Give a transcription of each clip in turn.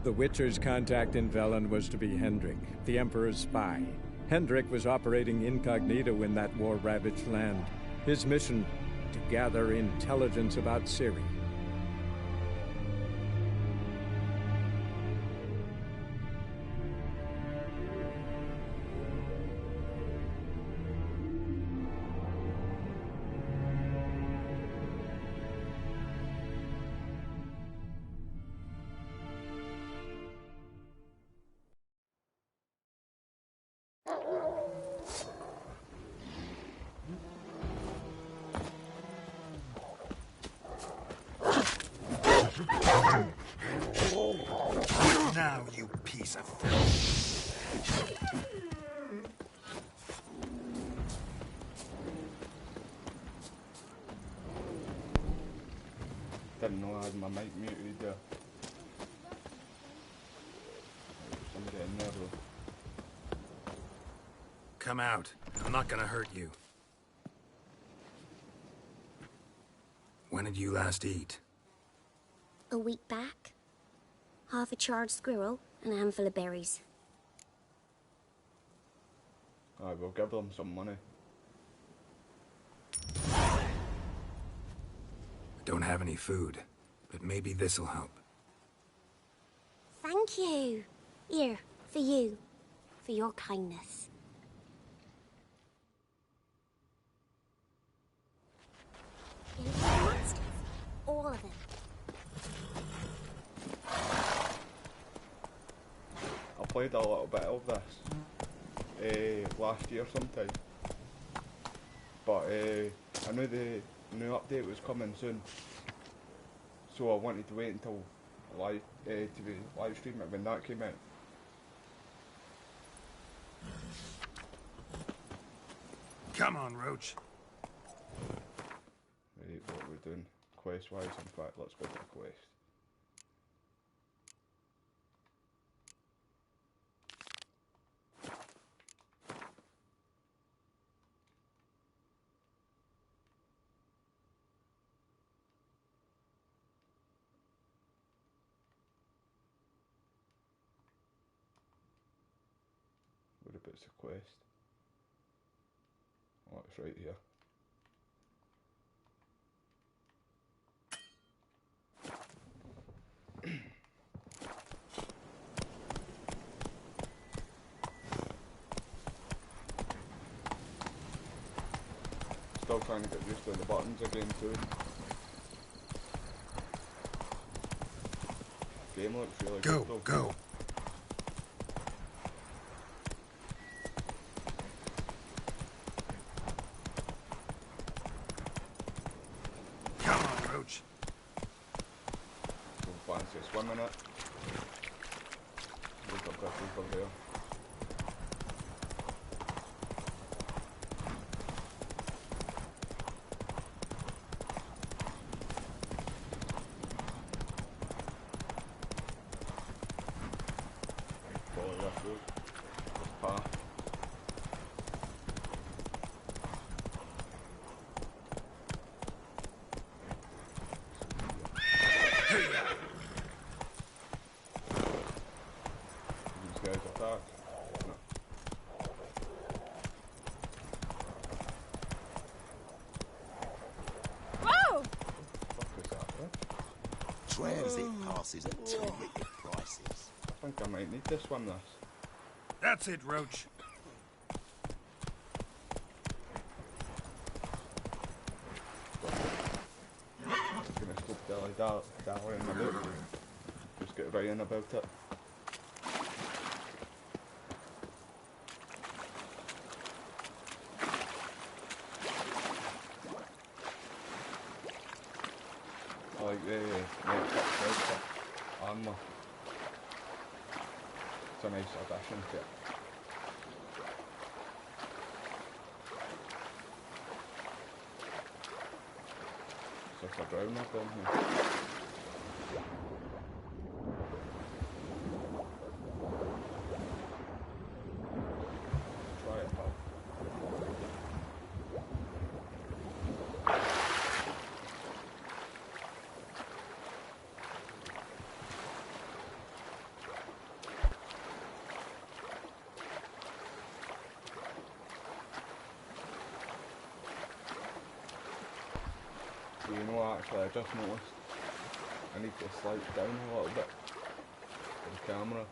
The Witcher's contact in Velen was to be Hendrik, the Emperor's spy. Hendrik was operating incognito in that war-ravaged land. His mission, to gather intelligence about Ciri. Now, you piece of filth. Didn't know I had my mic muted there. I'm getting there though. Come out. I'm not gonna hurt you. When did you last eat? A week back. Half a charred squirrel and a handful of berries. Alright, we'll give them some money. I don't have any food, but maybe this'll help. Thank you. Here, for you. For your kindness. You're monsters. All of them. I played a little bit of this last year sometime, but I knew the new update was coming soon, so I wanted to wait until live to be live stream it when that came out. Come on, Roach. Right, what are we doing quest wise? In fact, let's go to the quest. Whereabouts the quest? Oh, it's right here. Still trying to get used to the buttons again too. Game looks really good though. Go. Come on, Roach. Don't fancy swimming it. Look up that over there. Follow this road. This path. These guys attack. No. Whoa! What is that, huh? Transit passes at terrific prices. I think I might need this one, this. That's it, Roach. Just gonna stop dolly in the loop. Just get right in about it. I like the armour. It's a nice addition to it. It's like a brown up on here. Try it, pal. You know, actually, I just noticed I need to slide down a little bit for the camera.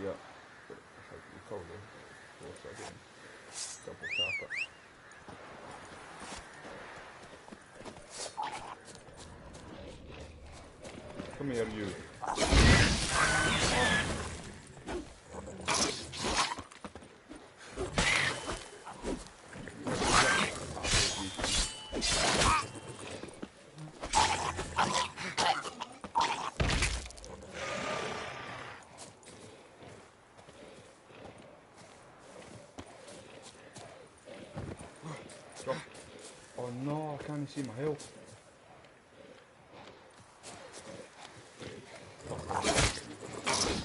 Yeah, but you probably force that in. Double tap it. Come here, you. Oh no, I can't see my health.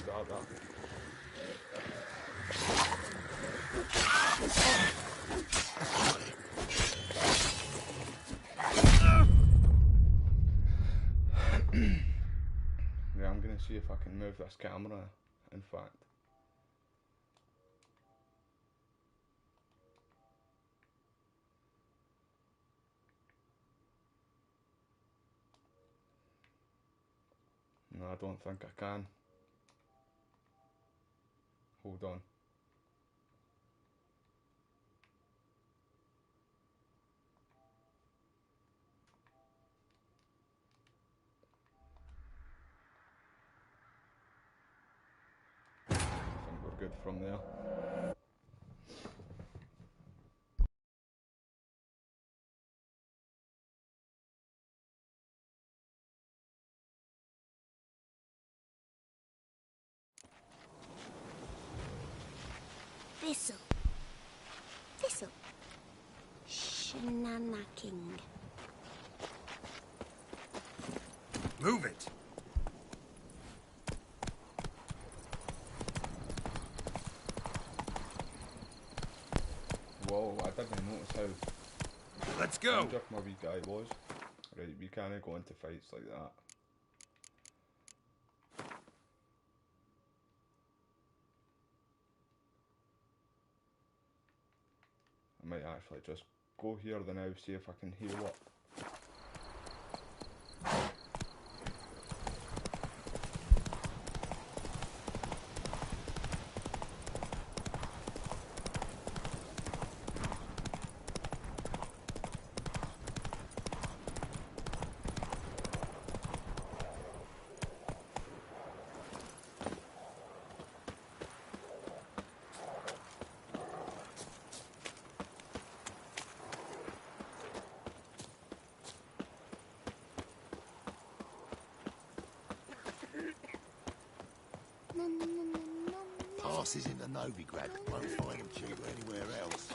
Grab that. Yeah, I'm gonna see if I can move this camera, in fact. No, I don't think I can. Hold on. I think we're good from there. Thistle. Thistle. Shenanacking. Move it! Whoa, I didn't notice how Let's go! injured my wee guy was. Right, we can't go into fights like that. I might actually just go here the now, see if I can heal up. Passes in the Novigrad won't find them cheaper anywhere else.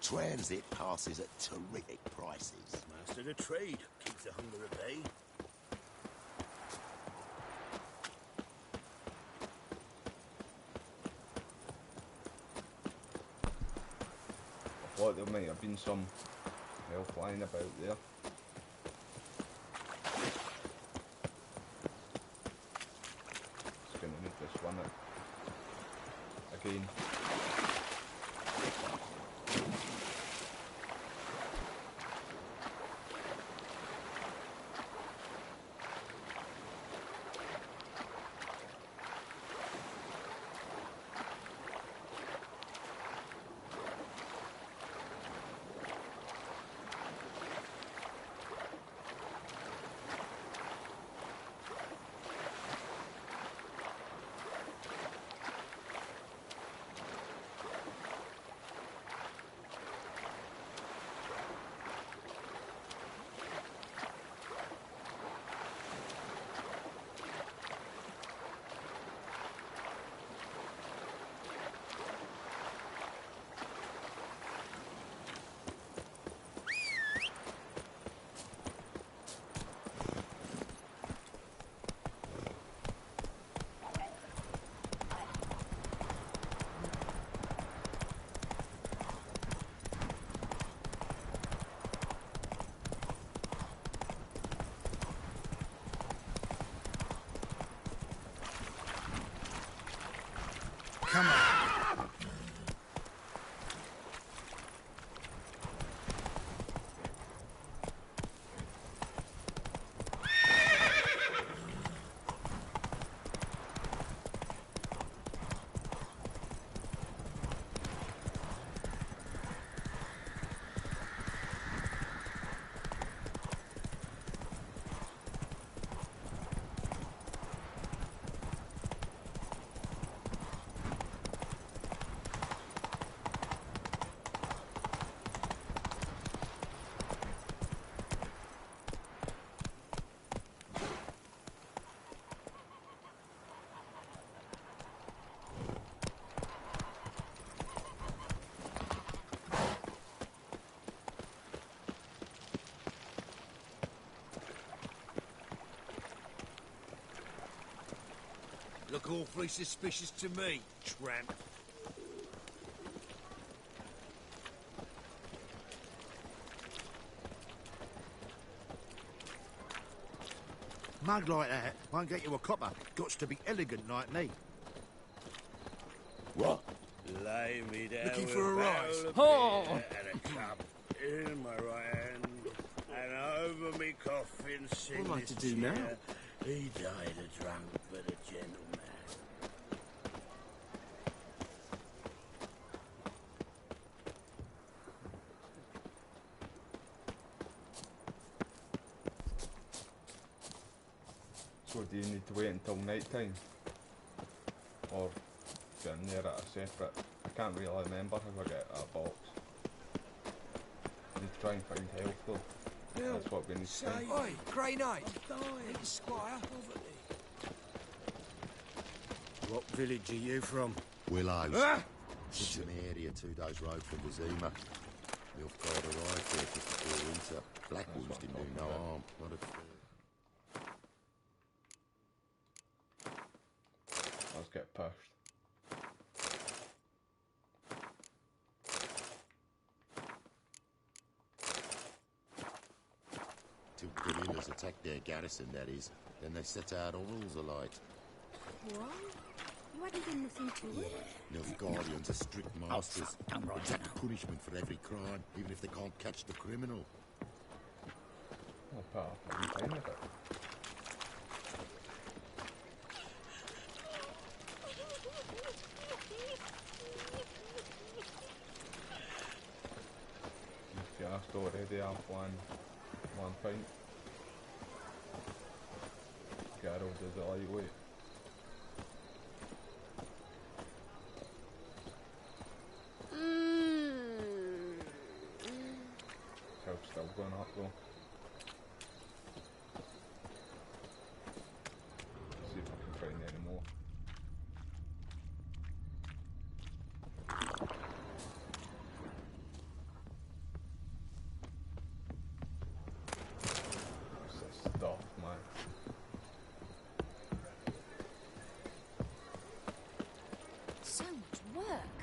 Transit passes at terrific prices. Master the trade keeps the hunger at bay. I thought there might have been some health lying about there. Just gonna need this one again. Come on. Look awfully suspicious to me, tramp. Mug like that won't get you a copper. Gots to be elegant like me. What? Lay me down. Looking with for a rise. Oh! And a cup in my right hand, and over me coffin sing What am I this to do now? cheer. He died a drunk, but a gentleman. So do you need to wait until night time? Or get in there at a separate... I can't really remember how I get a box. I need to try and find health though. That's what we need to do. Oi, Grey Knight. Meet the Squire. What village are you from? Willows. Ah! It's an area 2 days' road from Vizima. The off-guard arrived here just before winter. Black wolves didn't do no harm. Not a Let's get pushed. Till guerrillas attacked their garrison, that is. Then they set out Orals alight. What? You hadn't been listening to it? Nilfgaardians are strict masters. Exact punishment for every crime, even if they can't catch the criminal. I'll put up a time with it. Just already have one pint. Gerald is a lightweight. Health's still going up though. See if I can find any more. Stuff, man. So much work.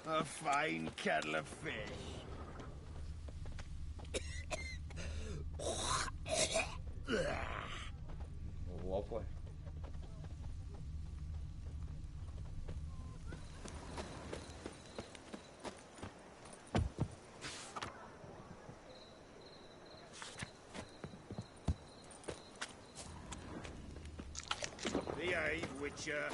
A fine kettle of fish. Lovely. Behave, Witcher.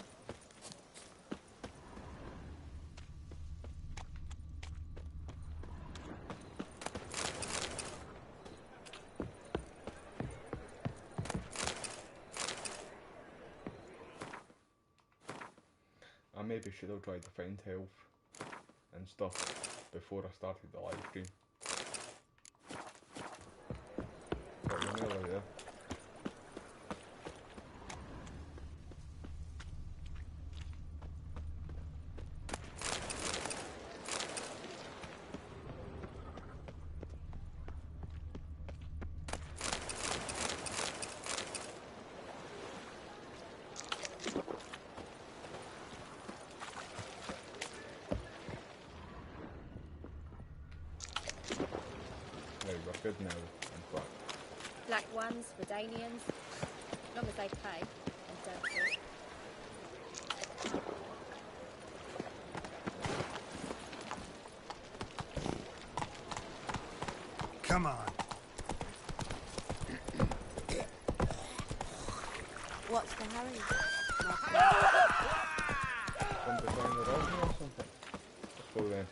I maybe should have tried to find health and stuff before I started the live stream. But we're nearly there. good now, in fact. Black ones, Redanians, as long as they pay and don't kill. Come on. What's the hurry? Something behind the road or something. Let's go then.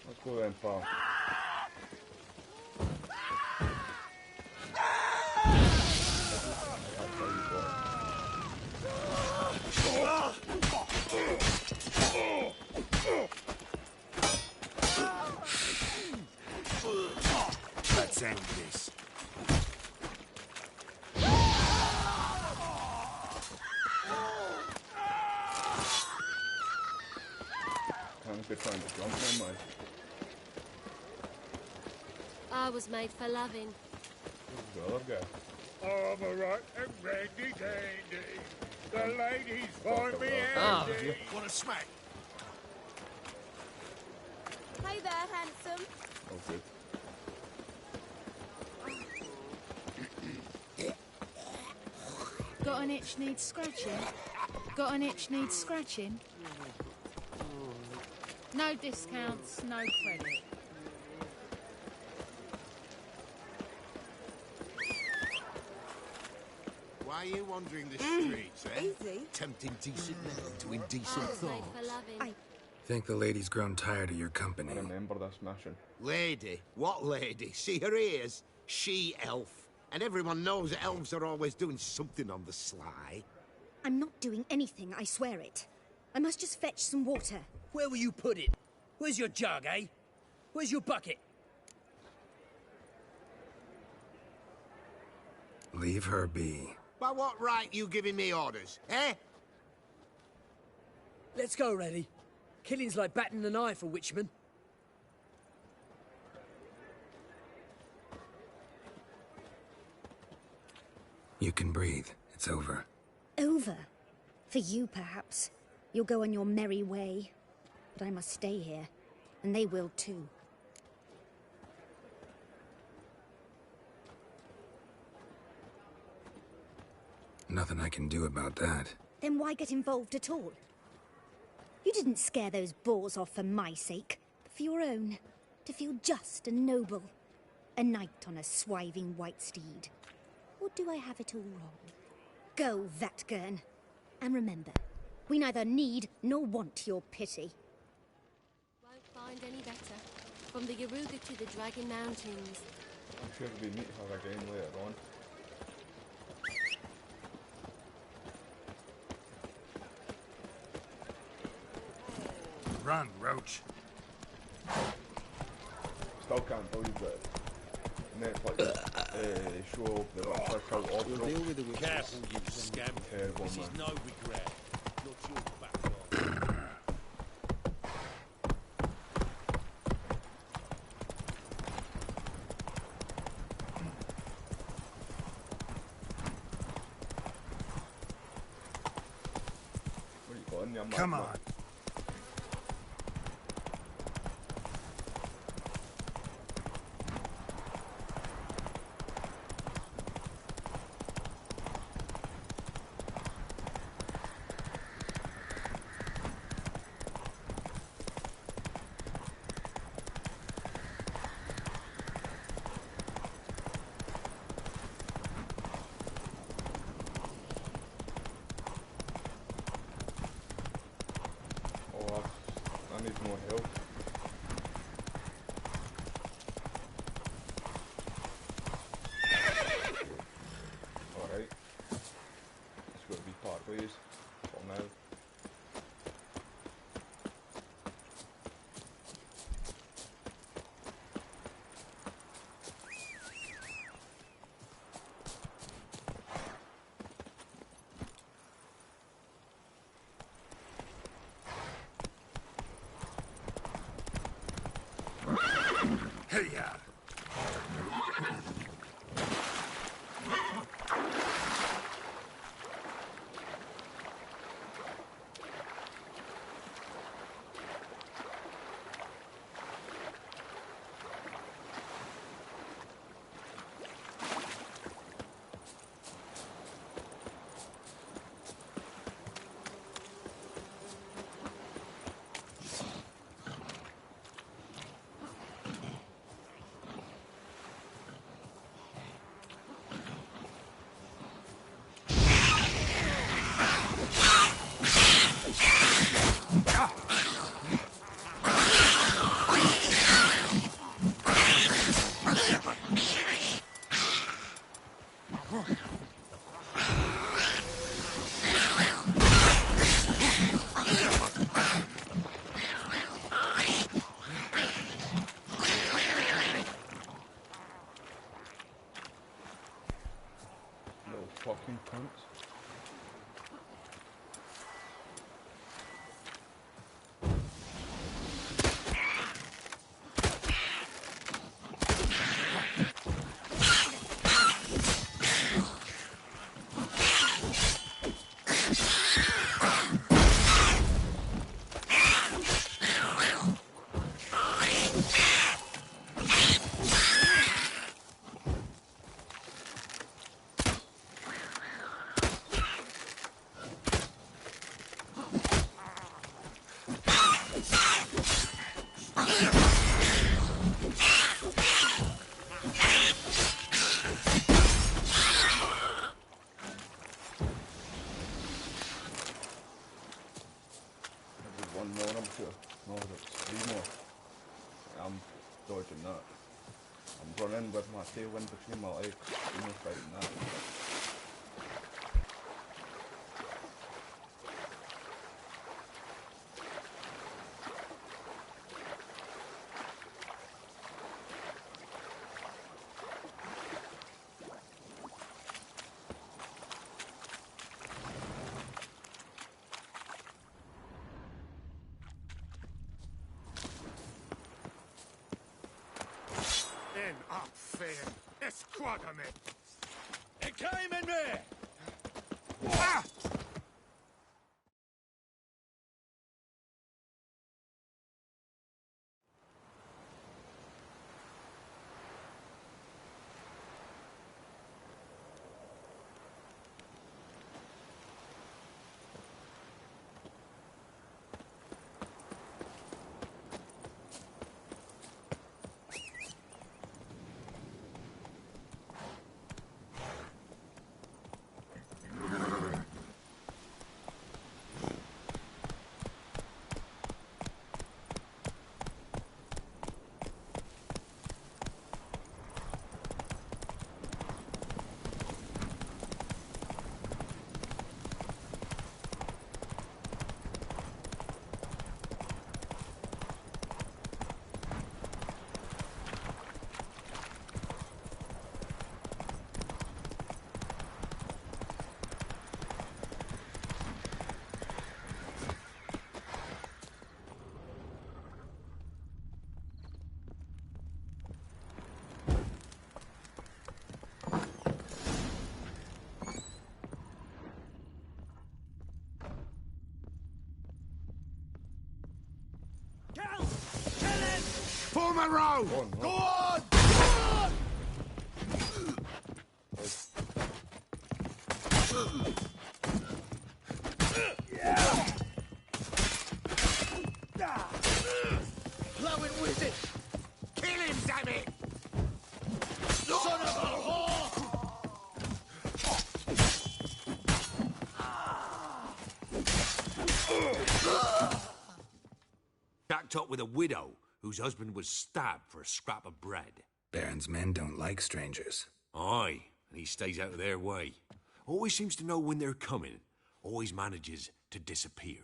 Let's go then, pal. Let's end this. Can't be trying to jump on my. I was made for loving. The other guy. I'm alright and ready, dandy. The ladies find me Ah, handy. want a smack? Hey there, handsome. Oh, good. Got an itch needs scratching? Got an itch needs scratching? No discounts, no credit. Why are you wandering the streets, eh? Easy. Tempting decent men to indecent I was made thoughts. for loving. Think the lady's grown tired of your company. I remember this mission. Lady? What lady? See her ears? She-elf. And everyone knows that elves are always doing something on the sly. I'm not doing anything, I swear it. I must just fetch some water. Where will you put it? Where's your jug, eh? Where's your bucket? Leave her be. By what right you giving me orders, eh? Let's go, Reddy. Killing's like batting an eye for witchmen. You can breathe. It's over. Over? For you, perhaps. You'll go on your merry way. But I must stay here. And they will too. Nothing I can do about that. Then why get involved at all? You didn't scare those boars off for my sake, but for your own. To feel just and noble. A knight on a swiving white steed. Or do I have it all wrong? Go, Vatgern. And remember, we neither need nor want your pity. Won't find any better. From the Yaruga to the Dragon Mountains. I'm sure we meet her again later on. Run, Roach. Still can't believe that Netflix show the first out We'll Oslo. deal with it with careful, you scam. Terrible, This is man. no regret. Not your back. What are you got in your mouth, Come man? on. Oh, I need more help. Alright. It's got to be part ways for now. Hiya! Little fucking cunts. One more, I'm sure. No, there's 3 more. I'm dodging that. I'm running with my tailwind between my legs. I'm not fighting that. In up, fair. Esquadame. It came in me! Ah! Form a row! Go on! Go on! Blowing wizard! Kill him, damn it! Son of a whore! Jacked up with a widow whose husband was stabbed for a scrap of bread. Baron's men don't like strangers. Aye, and he stays out of their way. Always seems to know when they're coming. Always manages to disappear.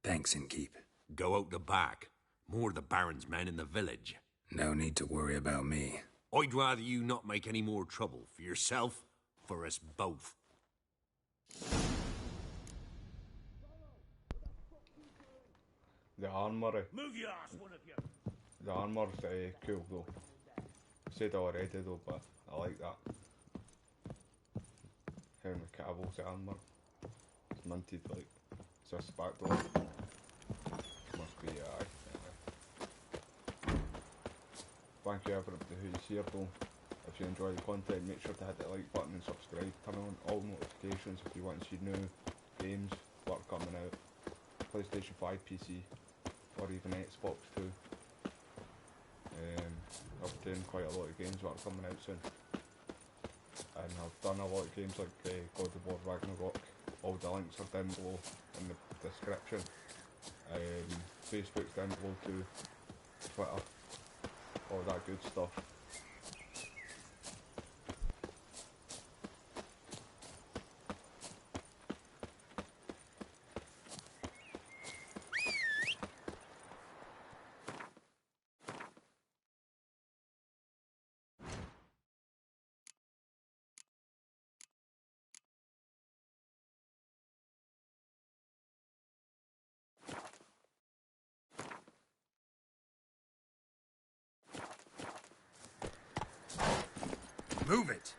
Thanks, Innkeep. Go out the back. More of the Baron's men in the village. No need to worry about me. I'd rather you not make any more trouble for yourself, for us both. The armory. Move your ass, one of you. The armour's cool though. Said already though, but I like that. Henry Cavill's armour. It's minted like. It's just back door. Must be Thank you everybody who's here though. If you enjoy the content, make sure to hit the like button and subscribe. Turn on all notifications if you want to see new games that are coming out. PlayStation 5 PC or even Xbox 2. I've been doing quite a lot of games that are coming out soon. And I've done a lot of games like God of War Ragnarok. All the links are down below in the description. Facebook's down below too. Twitter. All that good stuff. Move it!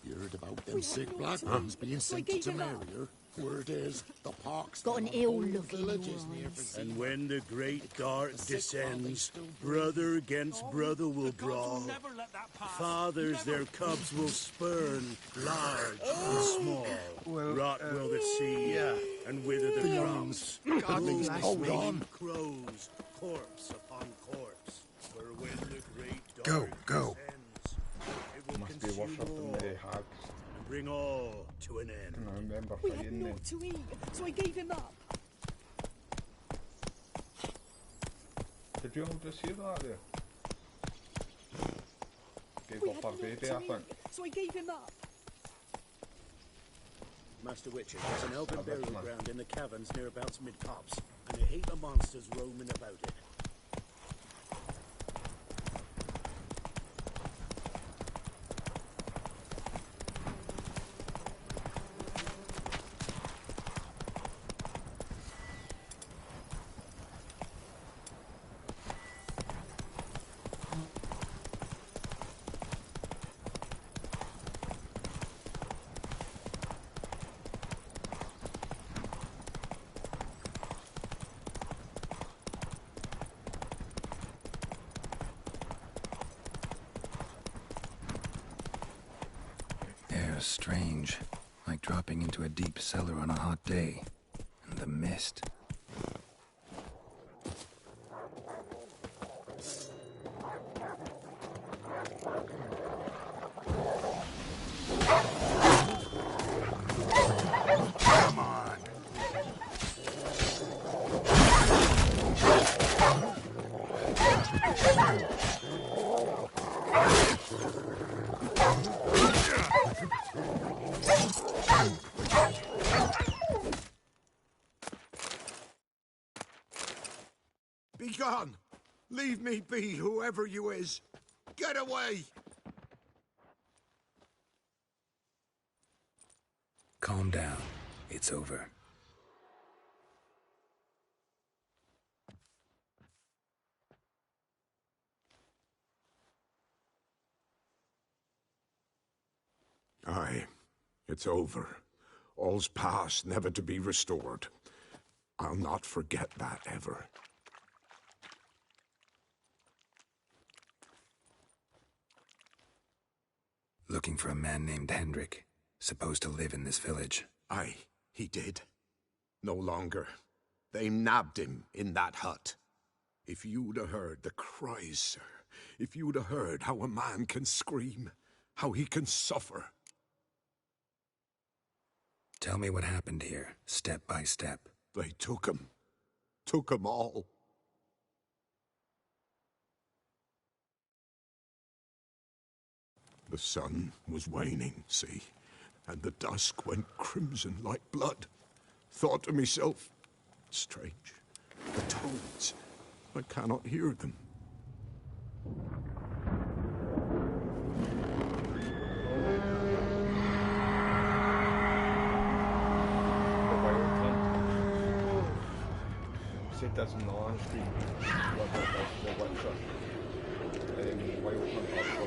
You heard about them sick black ones being sent to Tamaria? Word is, the park's Got an ill-looking And when the great dark descends, brother against brother will brawl. Fathers their cubs will spurn, large and small. Rot will the sea, and wither the crops. Hold on. Crows, corpse upon corpse. For when the great Go, go. descends, it will Must be consume worshipping all the hags. and bring all to an end. I remember We had fighting them. naught to eat, so I gave him up. Did you all just hear that there? Gave We up had our naught baby, to I think. eat, so I gave him up. Master Witcher, there's an elven bet burial man. ground in the caverns nearabouts mid-copse, and I hate the monsters roaming about it. Air's strange, like dropping into a deep cellar on a hot day. And the mist. Come on! Be gone! Leave me be, whoever you is! Get away! Calm down. It's over. Aye, it's over. All's past, never to be restored. I'll not forget that ever. Looking for a man named Hendrik, supposed to live in this village. Aye, he did. No longer. They nabbed him in that hut. If you'd have heard the cries, sir, if you'd have heard how a man can scream, how he can suffer. Tell me what happened here, step by step. They took him all. The sun was waning, see? and the dusk went crimson like blood. Thought to myself, strange, the toads, I cannot hear them. Said this in the last stream, what the Witcher. Wild Hunter from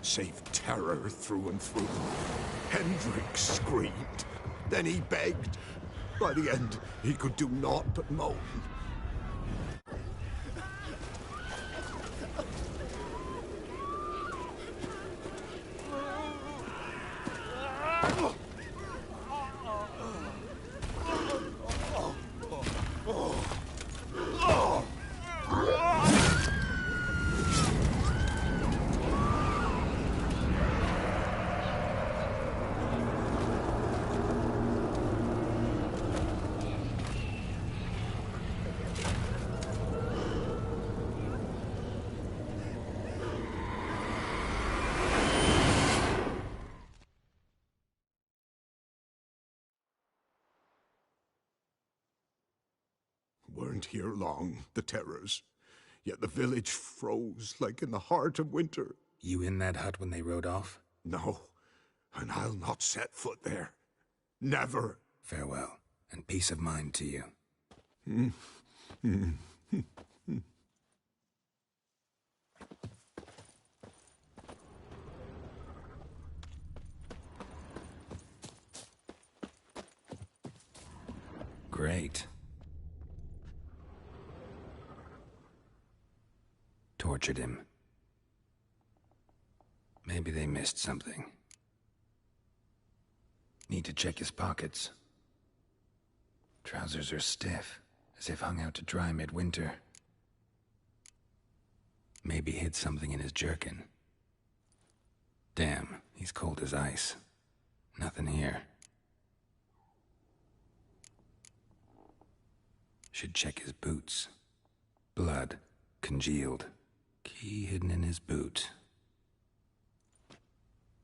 save terror through and through. Hendrik screamed. Then he begged. By the end, he could do naught but moan. Weren't here long, the terrors. Yet the village froze like in the heart of winter. You in that hut when they rode off? No, and I'll not set foot there. Never. Farewell, and peace of mind to you. Great. Tortured him. Maybe they missed something. Need to check his pockets. Trousers are stiff, as if hung out to dry midwinter. Maybe hid something in his jerkin. Damn, he's cold as ice. Nothing here. Should check his boots. Blood, congealed. Key hidden in his boot.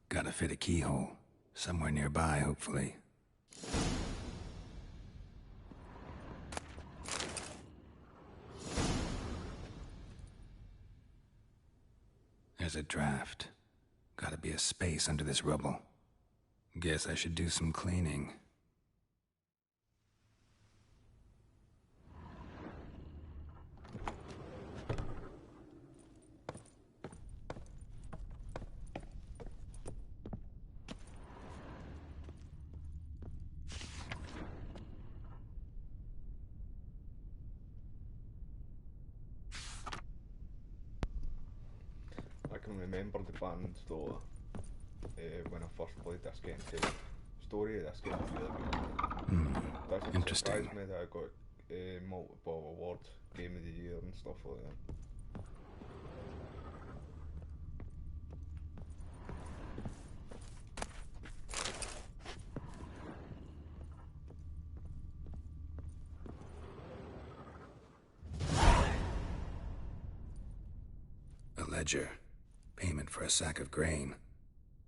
Gotta fit a keyhole. Somewhere nearby, hopefully. There's a draft. Gotta be a space under this rubble. Guess I should do some cleaning. I can remember the band though, when I first played this game. The story of this game is really good. Doesn't Interesting. surprise me that I got multiple awards, Game of the Year and stuff like that. A ledger. Payment for a sack of grain.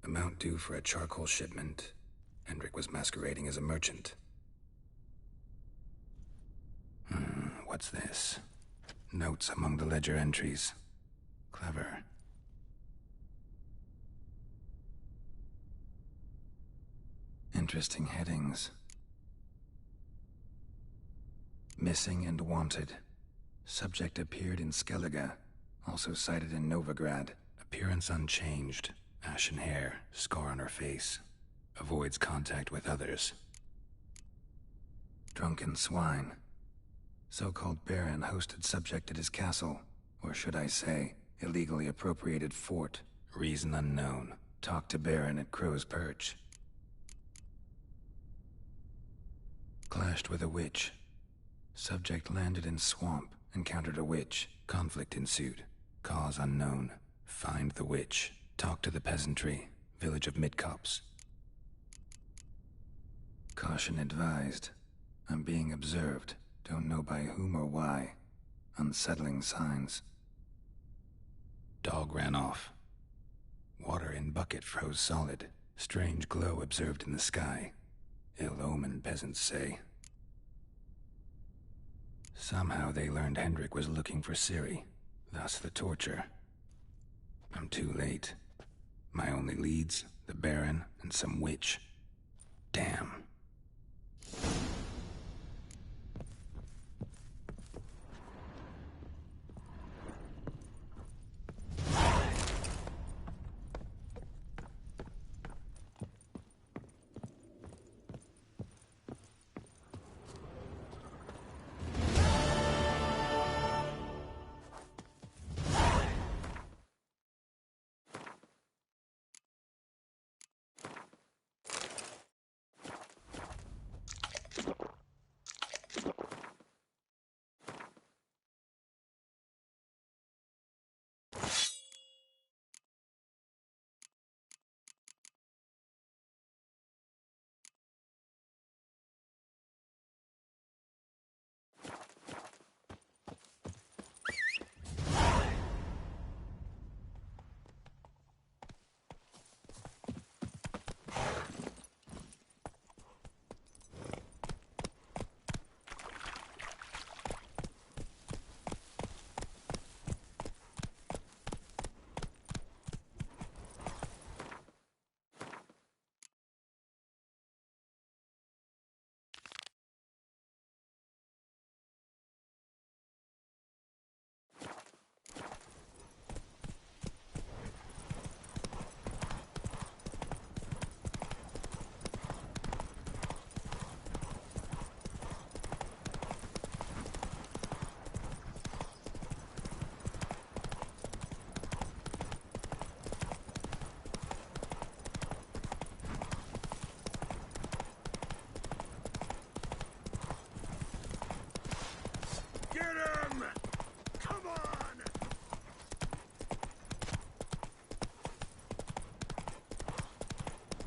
Amount due for a charcoal shipment. Hendrik was masquerading as a merchant. What's this? Notes among the ledger entries. Clever. Interesting headings. Missing and wanted. Subject appeared in Skellige. Also cited in Novigrad. Appearance unchanged. Ashen hair. Scar on her face. Avoids contact with others. Drunken swine. So-called Baron hosted subject at his castle. Or should I say, illegally appropriated fort. Reason unknown. Talked to Baron at Crow's Perch. Clashed with a witch. Subject landed in swamp, encountered a witch. Conflict ensued. Cause unknown. Find the witch. Talk to the peasantry. Village of Midcops. Caution advised. I'm being observed. Don't know by whom or why. Unsettling signs. Dog ran off. Water in bucket froze solid. Strange glow observed in the sky. Ill omen, peasants say. Somehow they learned Hendrik was looking for Ciri. Thus the torture. I'm too late. My only leads, the Baron and some witch. Damn.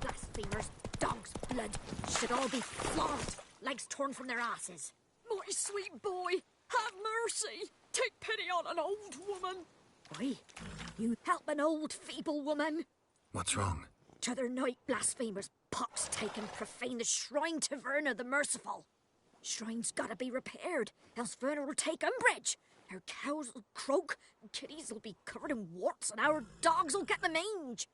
Blasphemers, dogs' blood, should all be flogged, legs torn from their asses. My sweet boy, have mercy. Take pity on an old woman. Why, you help an old feeble woman. What's wrong? T'other night, blasphemers, pox taken, profane the shrine to Verna the Merciful. Shrine's gotta be repaired, else Verna will take umbrage. Our cows will croak, and kitties will be covered in warts, and our dogs will get the mange.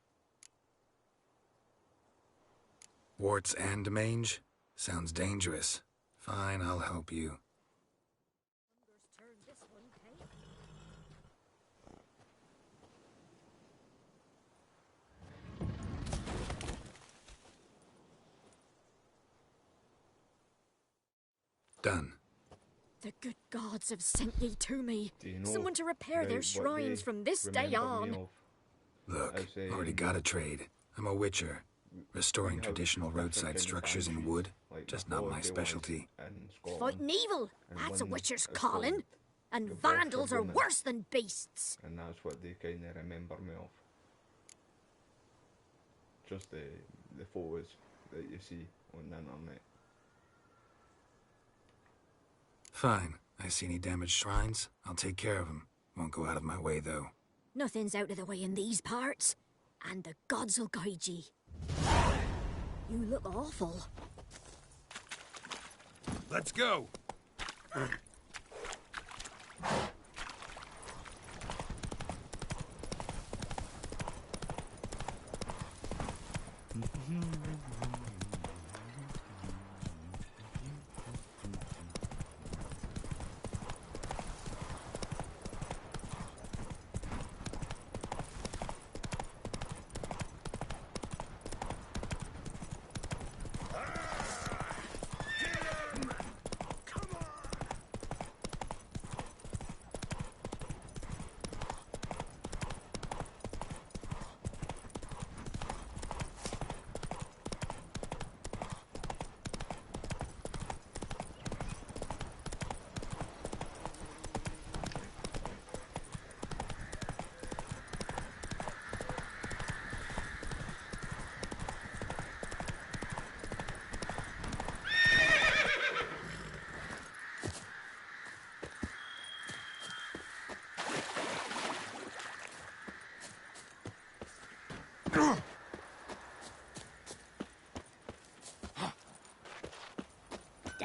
Warts and mange? Sounds dangerous. Fine, I'll help you. Done. The good gods have sent ye to me. You know someone to repair their shrines from this day on. Look, already got a trade. I'm a witcher. Restoring traditional roadside structures in wood, just not my specialty. Fighting evil, that's a witcher's calling. And vandals are worse than beasts. And that's what they kind of remember me of. Just the photos that you see on the internet. Fine. I see any damaged shrines, I'll take care of them. Won't go out of my way, though. Nothing's out of the way in these parts. And the gods will guide ye. You look awful. Let's go!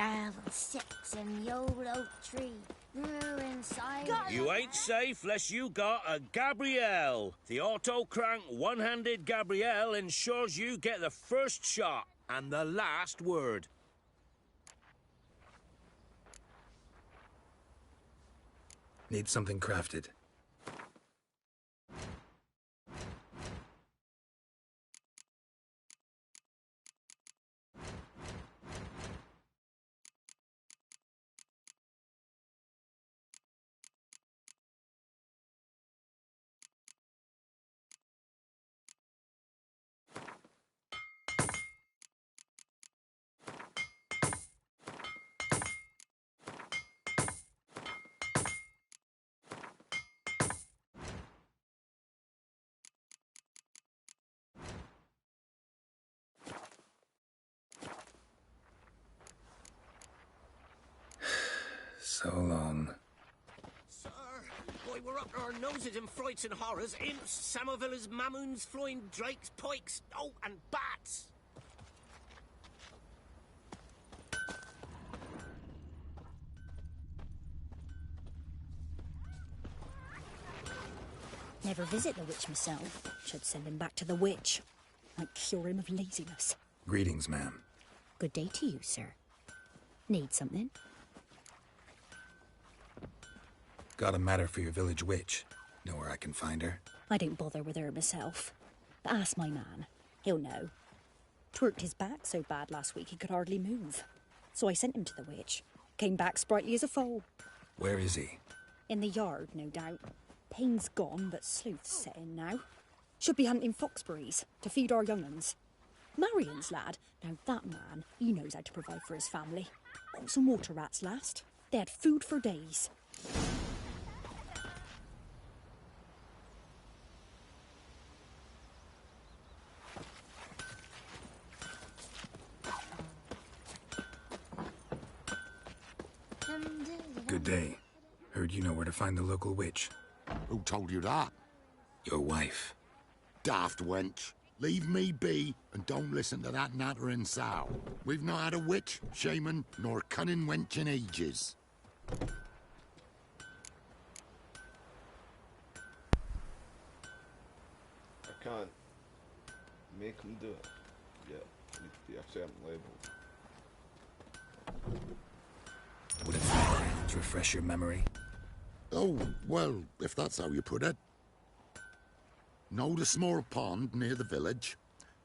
Devil sits in the old oak tree. We're inside. You ain't safe less you got a Gabrielle. The auto-crank one-handed Gabrielle ensures you get the first shot and the last word. Need something crafted. So long. Sir, boy, we're up to our noses in frights and horrors. Imps, Samovillas, Mamoons, flying drakes, pikes, oh, and bats. Never visit the witch myself. Should send him back to the witch. Might cure him of laziness. Greetings, ma'am. Good day to you, sir. Need something? Got a matter for your village witch. Know where I can find her? I don't bother with her myself. But ask my man. He'll know. Twerked his back so bad last week he could hardly move. So I sent him to the witch. Came back sprightly as a foal. Where is he? In the yard, no doubt. Pain's gone, but sleuth's set in now. Should be hunting foxberries to feed our young uns. Marion's lad. Now that man, he knows how to provide for his family. Bought some water rats last. They had food for days. Good day. Heard you know where to find the local witch. Who told you that? Your wife. Daft wench. Leave me be and don't listen to that nattering sow. We've not had a witch, shaman, nor cunning wench in ages. I can't make him do it. Yeah, it needs to be a certain level. Would it help to refresh your memory? Oh, well, if that's how you put it. Know the small pond near the village?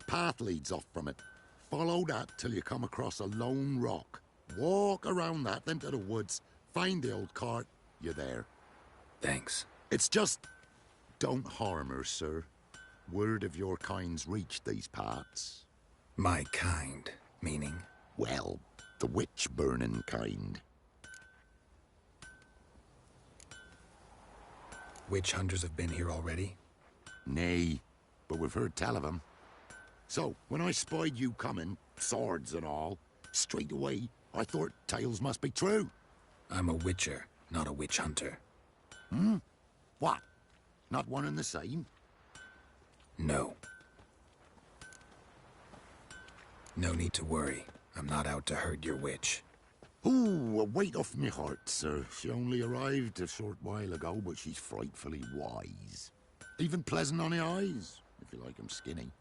Path leads off from it. Follow that till you come across a lone rock. Walk around that, then to the woods. Find the old cart. You're there. Thanks. It's just... don't harm her, sir. Word of your kind's reached these parts. My kind, meaning? Well, the witch-burning kind. Witch hunters have been here already? Nay, but we've heard tell of them. So, when I spied you coming, swords and all, straight away I thought tales must be true. I'm a witcher, not a witch hunter. Hmm? What? Not one and the same? No. No need to worry. I'm not out to hurt your witch. Ooh, a weight off me heart, sir. She only arrived a short while ago, but she's frightfully wise. Even pleasant on the eyes, if you like 'em skinny.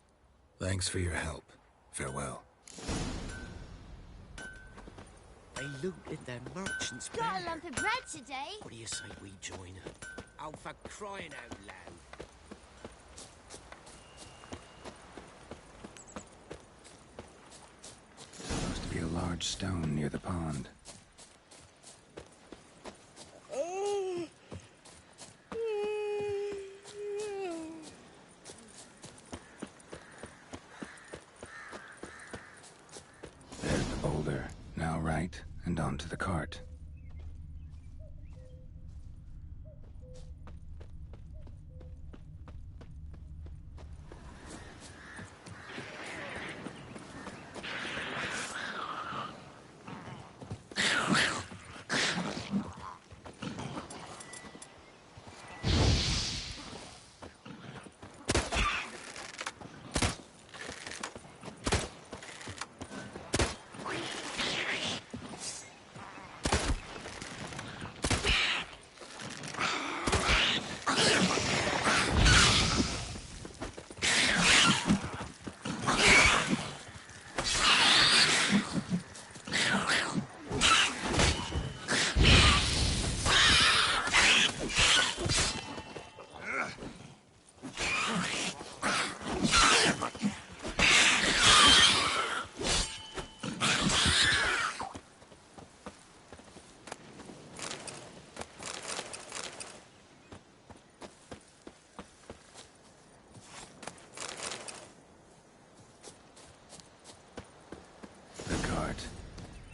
Thanks for your help. Farewell. They looted their merchant's Got a bear. lump of bread today. What do you say we join her? Oh, for crying out loud. Supposed to be a large stone near the pond. There's the boulder. Now right, and onto the cart.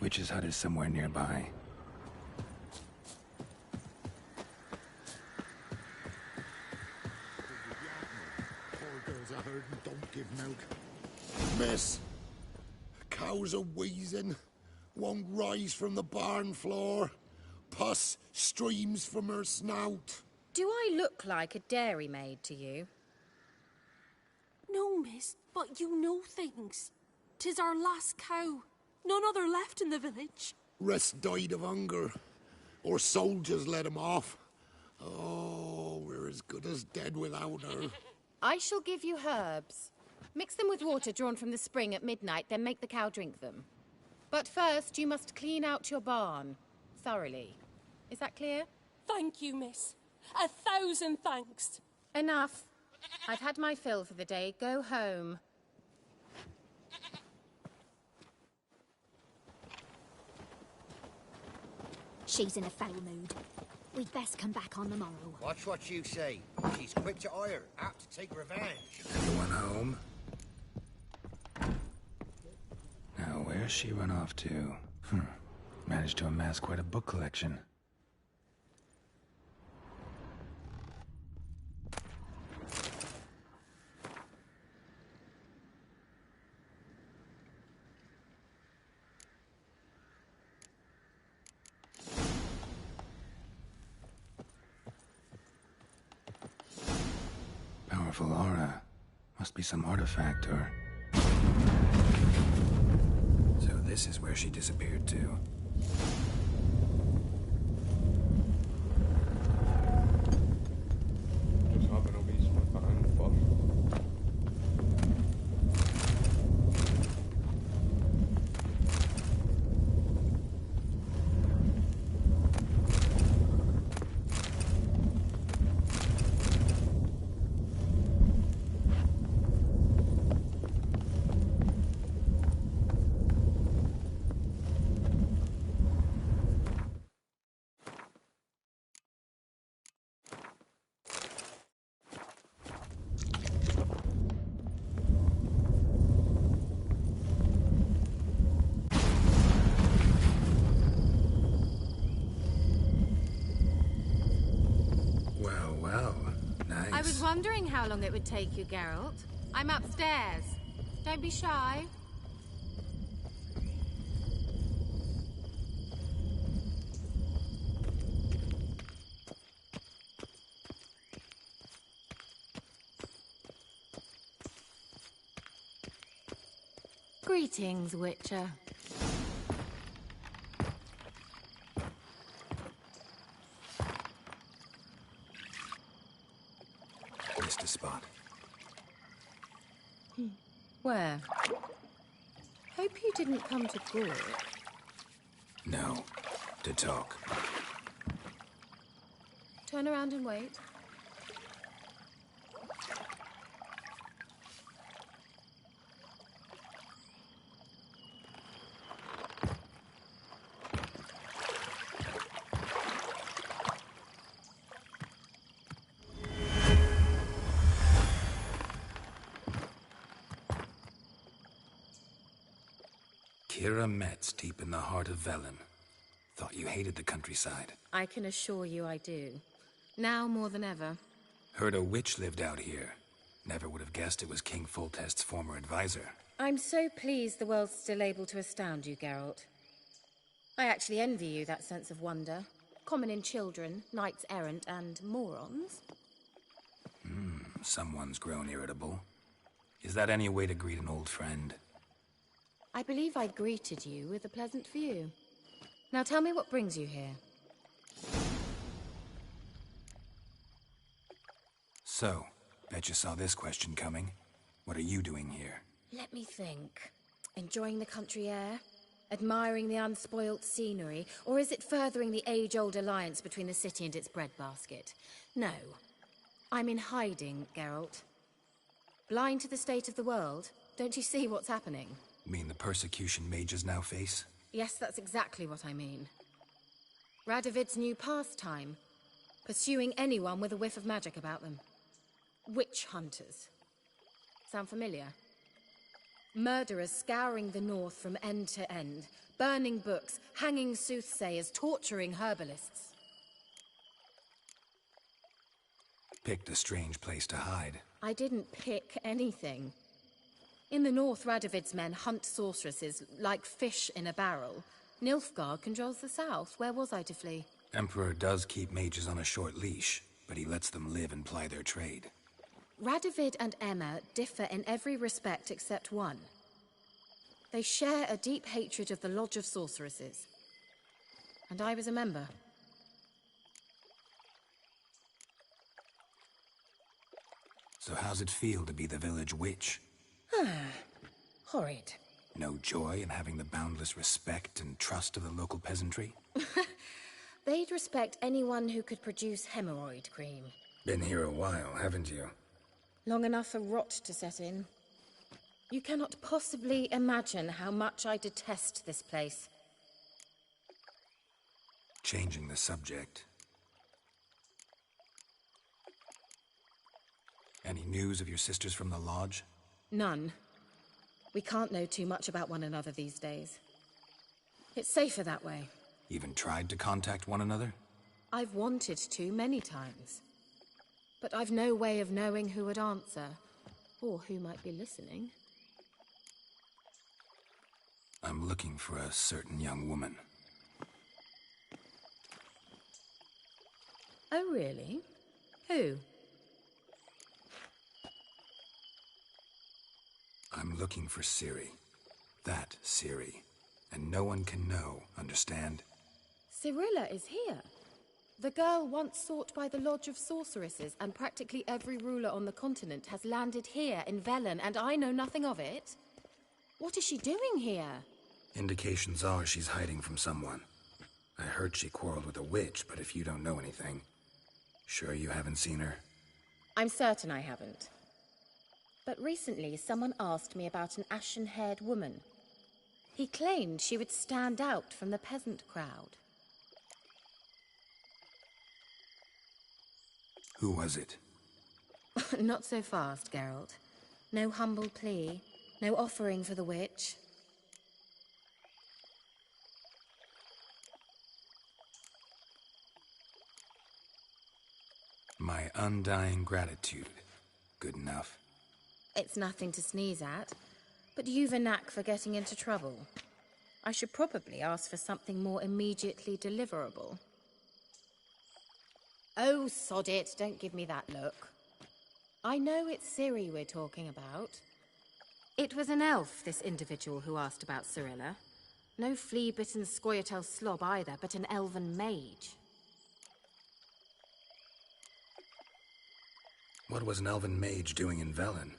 Witch's hut is somewhere nearby. Poor girls are herding, don't give milk. Miss, cows are wheezing, won't rise from the barn floor. Pus streams from her snout. Do I look like a dairymaid to you? No, miss, but you know things. 'Tis our last cow. None other left in the village. Rest died of hunger. Or soldiers let him off. Oh, we're as good as dead without her. I shall give you herbs. Mix them with water drawn from the spring at midnight, then make the cow drink them. But first, you must clean out your barn. Thoroughly. Is that clear? Thank you, miss. 1,000 thanks. Enough. I've had my fill for the day. Go home. She's in a foul mood. We'd best come back on the morrow. Watch what you say. She's quick to ire, apt to take revenge. Everyone home? Now, where's she run off to? Managed to amass quite a book collection. Powerful aura. Must be some artifact or... So this is where she disappeared to. Just having a wee sniff around first. I was wondering how long it would take you, Geralt. I'm upstairs. Don't be shy. Greetings, Witcher. Missed a spot. Where? Hope you didn't come to court. No. To talk. Turn around and wait. Kira Metz, deep in the heart of Velen. Thought you hated the countryside. I can assure you I do. Now more than ever. Heard a witch lived out here. Never would have guessed it was King Foltest's former advisor. I'm so pleased the world's still able to astound you, Geralt. I actually envy you that sense of wonder. Common in children, knights errant, and morons. Someone's grown irritable. Is that any way to greet an old friend? I believe I greeted you with a pleasant view. Now tell me what brings you here. So, bet you saw this question coming. What are you doing here? Let me think. Enjoying the country air? Admiring the unspoilt scenery? Or is it furthering the age-old alliance between the city and its breadbasket? No. I'm in hiding, Geralt. Blind to the state of the world? Don't you see what's happening? Mean the persecution mages now face? Yes, that's exactly what I mean. Radovid's new pastime. Pursuing anyone with a whiff of magic about them. Witch hunters. Sound familiar? Murderers scouring the north from end to end, burning books, hanging soothsayers, torturing herbalists. Picked a strange place to hide. I didn't pick anything. In the north, Radovid's men hunt sorceresses like fish in a barrel. Nilfgaard controls the south. Where was I to flee? Emperor does keep mages on a short leash, but he lets them live and ply their trade. Radovid and Emma differ in every respect except one. They share a deep hatred of the Lodge of Sorceresses. And I was a member. So how's it feel to be the village witch? Horrid. No joy in having the boundless respect and trust of the local peasantry? They'd respect anyone who could produce hemorrhoid cream. Been here a while, haven't you? Long enough for rot to set in. You cannot possibly imagine how much I detest this place. Changing the subject. Any news of your sisters from the lodge? None. We can't know too much about one another these days. It's safer that way. Even tried to contact one another? I've wanted to many times. But I've no way of knowing who would answer, or who might be listening. I'm looking for a certain young woman. Oh, really? Who? I'm looking for Ciri. That Ciri. And no one can know, understand? Cirilla is here. The girl once sought by the Lodge of Sorceresses, and practically every ruler on the continent has landed here in Velen, and I know nothing of it. What is she doing here? Indications are she's hiding from someone. I heard she quarreled with a witch, but if you don't know anything, sure you haven't seen her? I'm certain I haven't. But recently someone asked me about an ashen-haired woman. He claimed she would stand out from the peasant crowd. Who was it? Not so fast, Geralt. No humble plea, no offering for the witch. My undying gratitude. Good enough. It's nothing to sneeze at, but you've a knack for getting into trouble. I should probably ask for something more immediately deliverable. Oh, sod it, don't give me that look. I know it's Ciri we're talking about. It was an elf, this individual who asked about Cirilla. No flea-bitten Scoia'tael slob either, but an elven mage. What was an elven mage doing in Velen?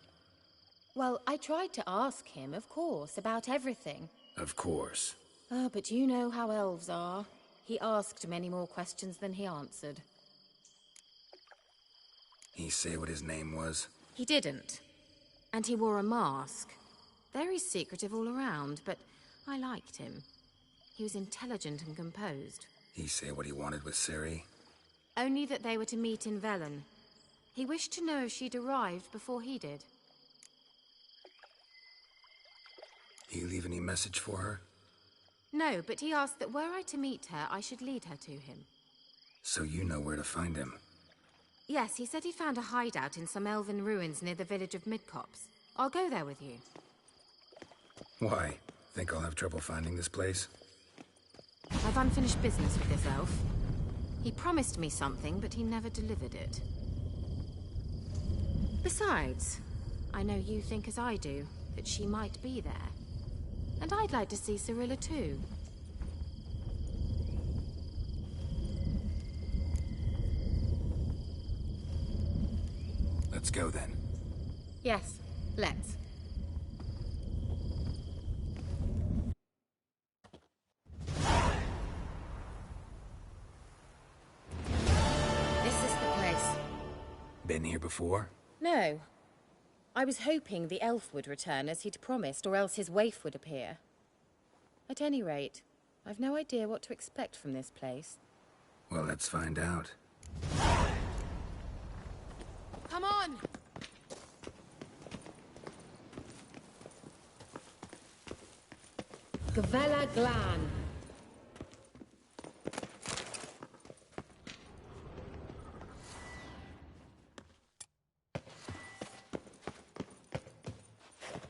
Well, I tried to ask him, of course, about everything. Of course. Ah, but you know how elves are. He asked many more questions than he answered. He say what his name was? He didn't. And he wore a mask. Very secretive all around, but I liked him. He was intelligent and composed. He say what he wanted with Ciri? Only that they were to meet in Velen. He wished to know if she'd arrived before he did. He leave any message for her? No, but he asked that were I to meet her, I should lead her to him. So you know where to find him? Yes, he said he found a hideout in some elven ruins near the village of Midcopse. I'll go there with you. Why? Think I'll have trouble finding this place? I've unfinished business with this elf. He promised me something, but he never delivered it. Besides, I know you think as I do, that she might be there. And I'd like to see Cirilla too. Let's go then. Yes, let's. This is the place. Been here before? No. I was hoping the elf would return as he'd promised, or else his waif would appear. At any rate, I've no idea what to expect from this place. Well, let's find out. Come on! Gavella Glan.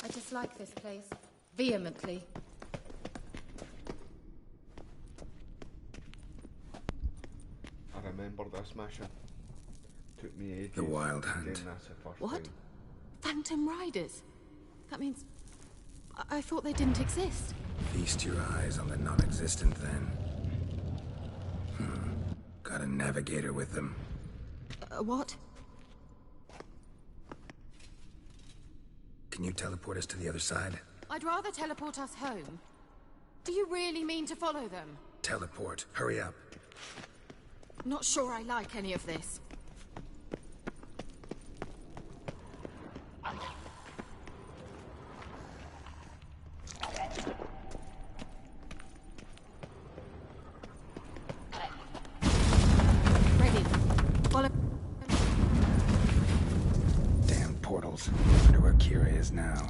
I dislike this place. Vehemently. I remember this mission. Took me ages. The Wild doing Hunt. this the first What? time. Phantom Riders? That means... I thought they didn't exist. Feast your eyes on the non-existent then. Got a navigator with them. What? Can you teleport us to the other side? I'd rather teleport us home. Do you really mean to follow them? Teleport. Hurry up. Not sure I like any of this. Ready. Follow. Damn portals. Wonder where Kira is now.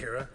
Kira?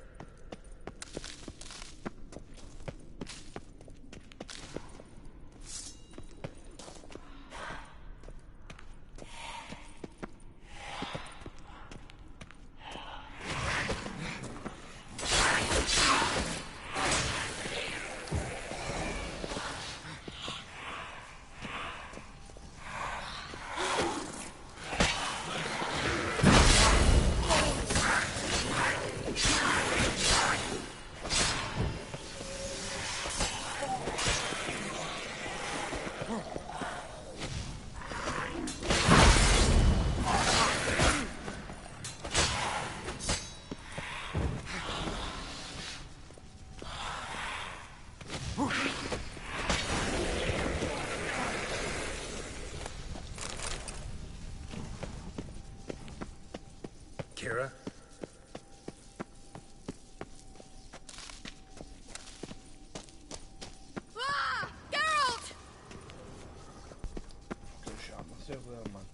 Kira? Ah! Geralt! Could have shot myself there, man.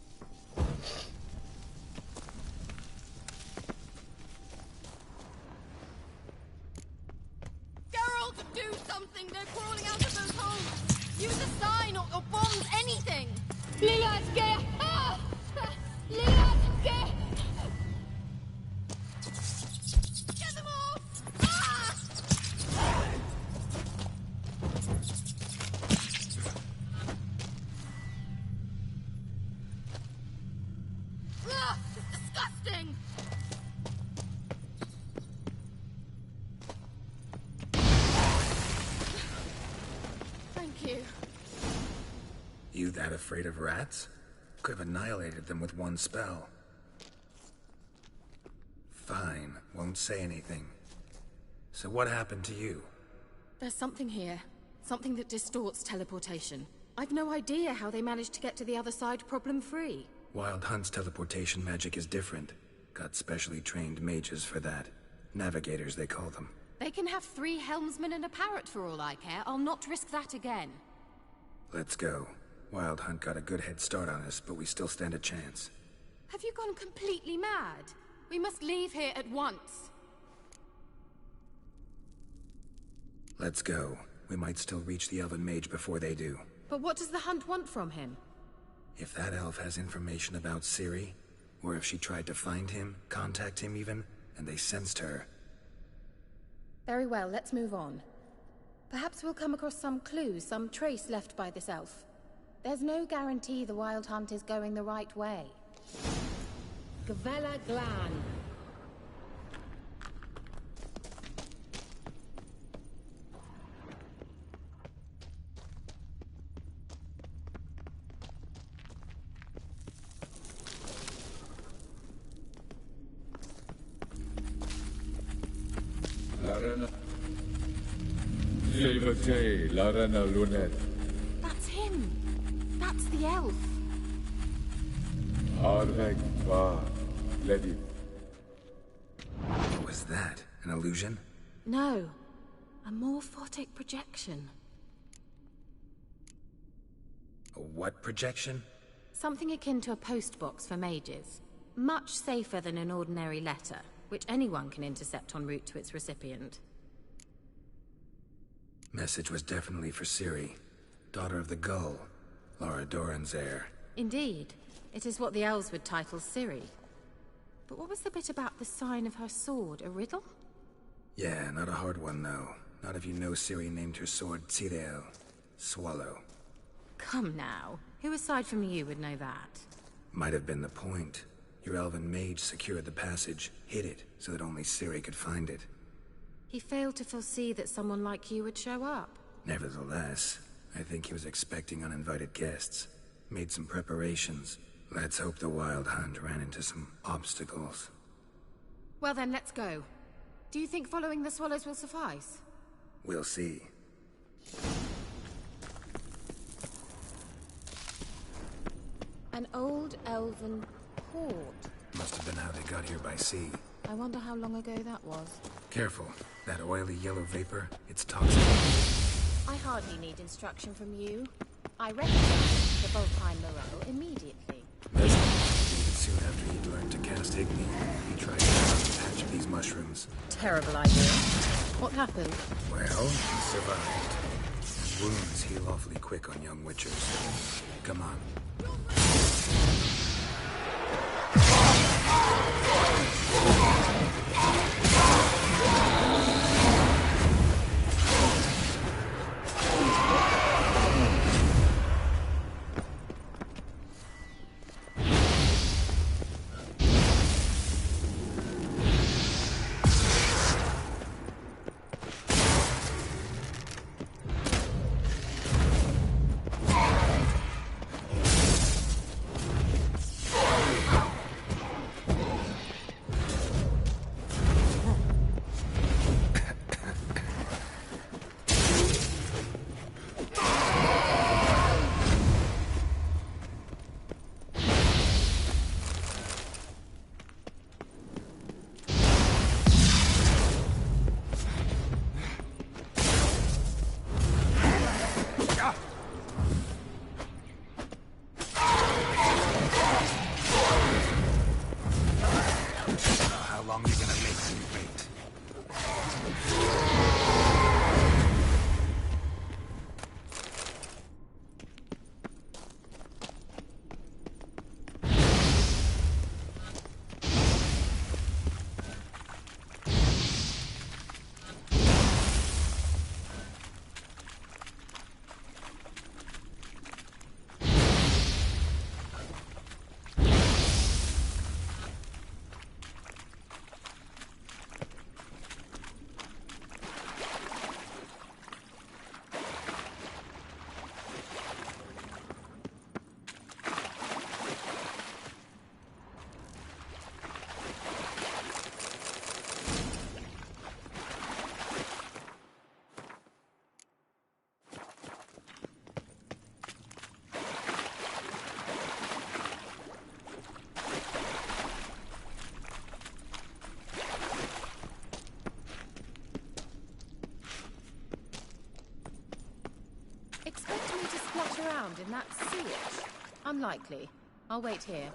Geralt, do something! They're crawling out of those holes! Use a sign or bombs, anything! Lilad, get! Ah! Lilad, get! Get them off! Ah! Ah! It's disgusting! Thank you. You that afraid of rats? Could have annihilated them with one spell. Fine, won't say anything. So what happened to you? There's something here. Something that distorts teleportation. I've no idea how they managed to get to the other side problem-free. Wild Hunt's teleportation magic is different. Got specially trained mages for that. Navigators, they call them. They can have 3 helmsmen and a parrot for all I care. I'll not risk that again. Let's go. Wild Hunt got a good head start on us, but we still stand a chance. Have you gone completely mad? We must leave here at once. Let's go. We might still reach the Elven Mage before they do. But what does the Hunt want from him? If that elf has information about Ciri, or if she tried to find him, contact him even, and they sensed her. Very well, let's move on. Perhaps we'll come across some clues, some trace left by this elf. There's no guarantee the Wild Hunt is going the right way. Gavella Glan. Larena. Silvate, Larena Lunet. That's him. That's the elf. Arveg va, Lady. What was that? An illusion? No. A morphotic projection. A what projection? Something akin to a postbox for mages. Much safer than an ordinary letter, which anyone can intercept en route to its recipient. Message was definitely for Ciri, daughter of the Gull, Lara Doran's heir. Indeed. It is what the elves would title Ciri. But what was the bit about the sign of her sword? A riddle? Yeah, not a hard one, though. Not if you know Ciri named her sword Tirel, Swallow. Come now. Who aside from you would know that? Might have been the point. Your elven mage secured the passage, hid it, so that only Ciri could find it. He failed to foresee that someone like you would show up. Nevertheless, I think he was expecting uninvited guests. Made some preparations. Let's hope the Wild Hunt ran into some obstacles. Well then, let's go. Do you think following the swallows will suffice? We'll see. An old elven port. Must have been how they got here by sea. I wonder how long ago that was. Careful. That oily yellow vapor, it's toxic. I hardly need instruction from you. I recognize the Voltine Moreau immediately. Even soon after he'd learned to cast Igni, he tried to find a patch of these mushrooms. Terrible idea. What happened? Well, he survived. Wounds heal awfully quick on young witchers. Come on. Expect me to splash around in that sewage? Unlikely. I'll wait here.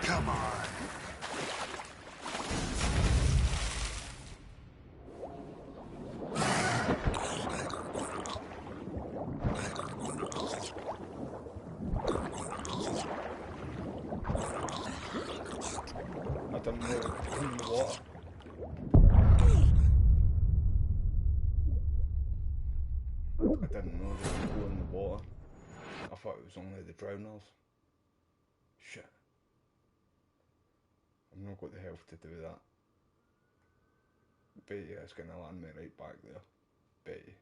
Come on. I don't know, in the water. I didn't know they would go in the water. I thought it was only the drowners. Shit. I've not got the health to do that. Bet you it's gonna land me right back there. Bet you.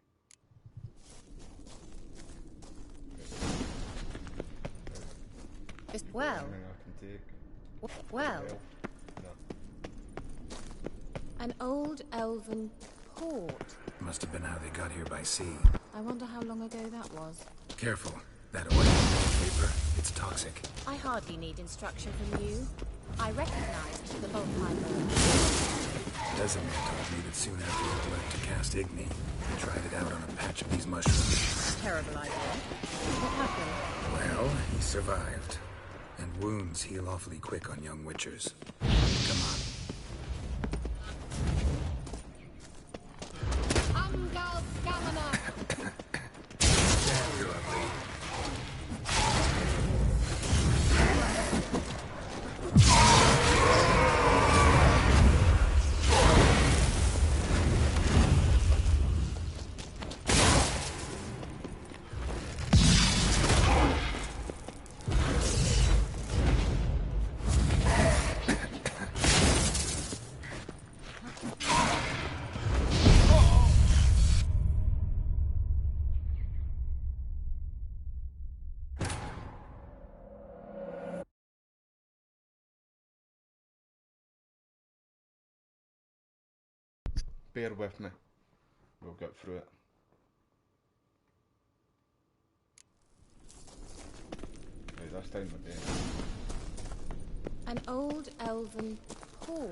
Well. Anything I can take. Well. No. An old elven port. Must have been how they got here by sea. I wonder how long ago that was. Careful. That oil vapor. It's toxic. I hardly need instruction from you. I recognized the bolt pipe. Desimir told me that soon after he learned to cast Igni, he tried it out on a patch of these mushrooms. Terrible idea. What happened? Well, he survived. And wounds heal awfully quick on young witchers. Come on. bear with me. We'll get through it. Right, this time we're doing An old elven port.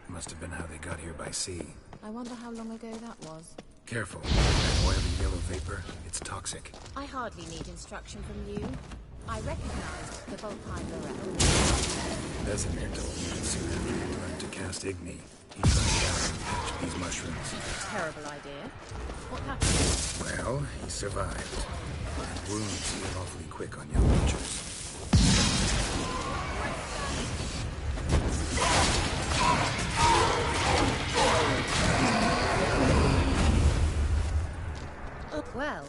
Must have been how they got here by sea. I wonder how long ago that was. Careful. That oily yellow vapor, it's toxic. I hardly need instruction from you. I recognized the Volkheim Mirage. Vesemir told me that soon after he learned to cast Igni, he tried out and patch these mushrooms. Terrible idea. What happened? Well, he survived. And wounds heal awfully quick on young witchers. Well.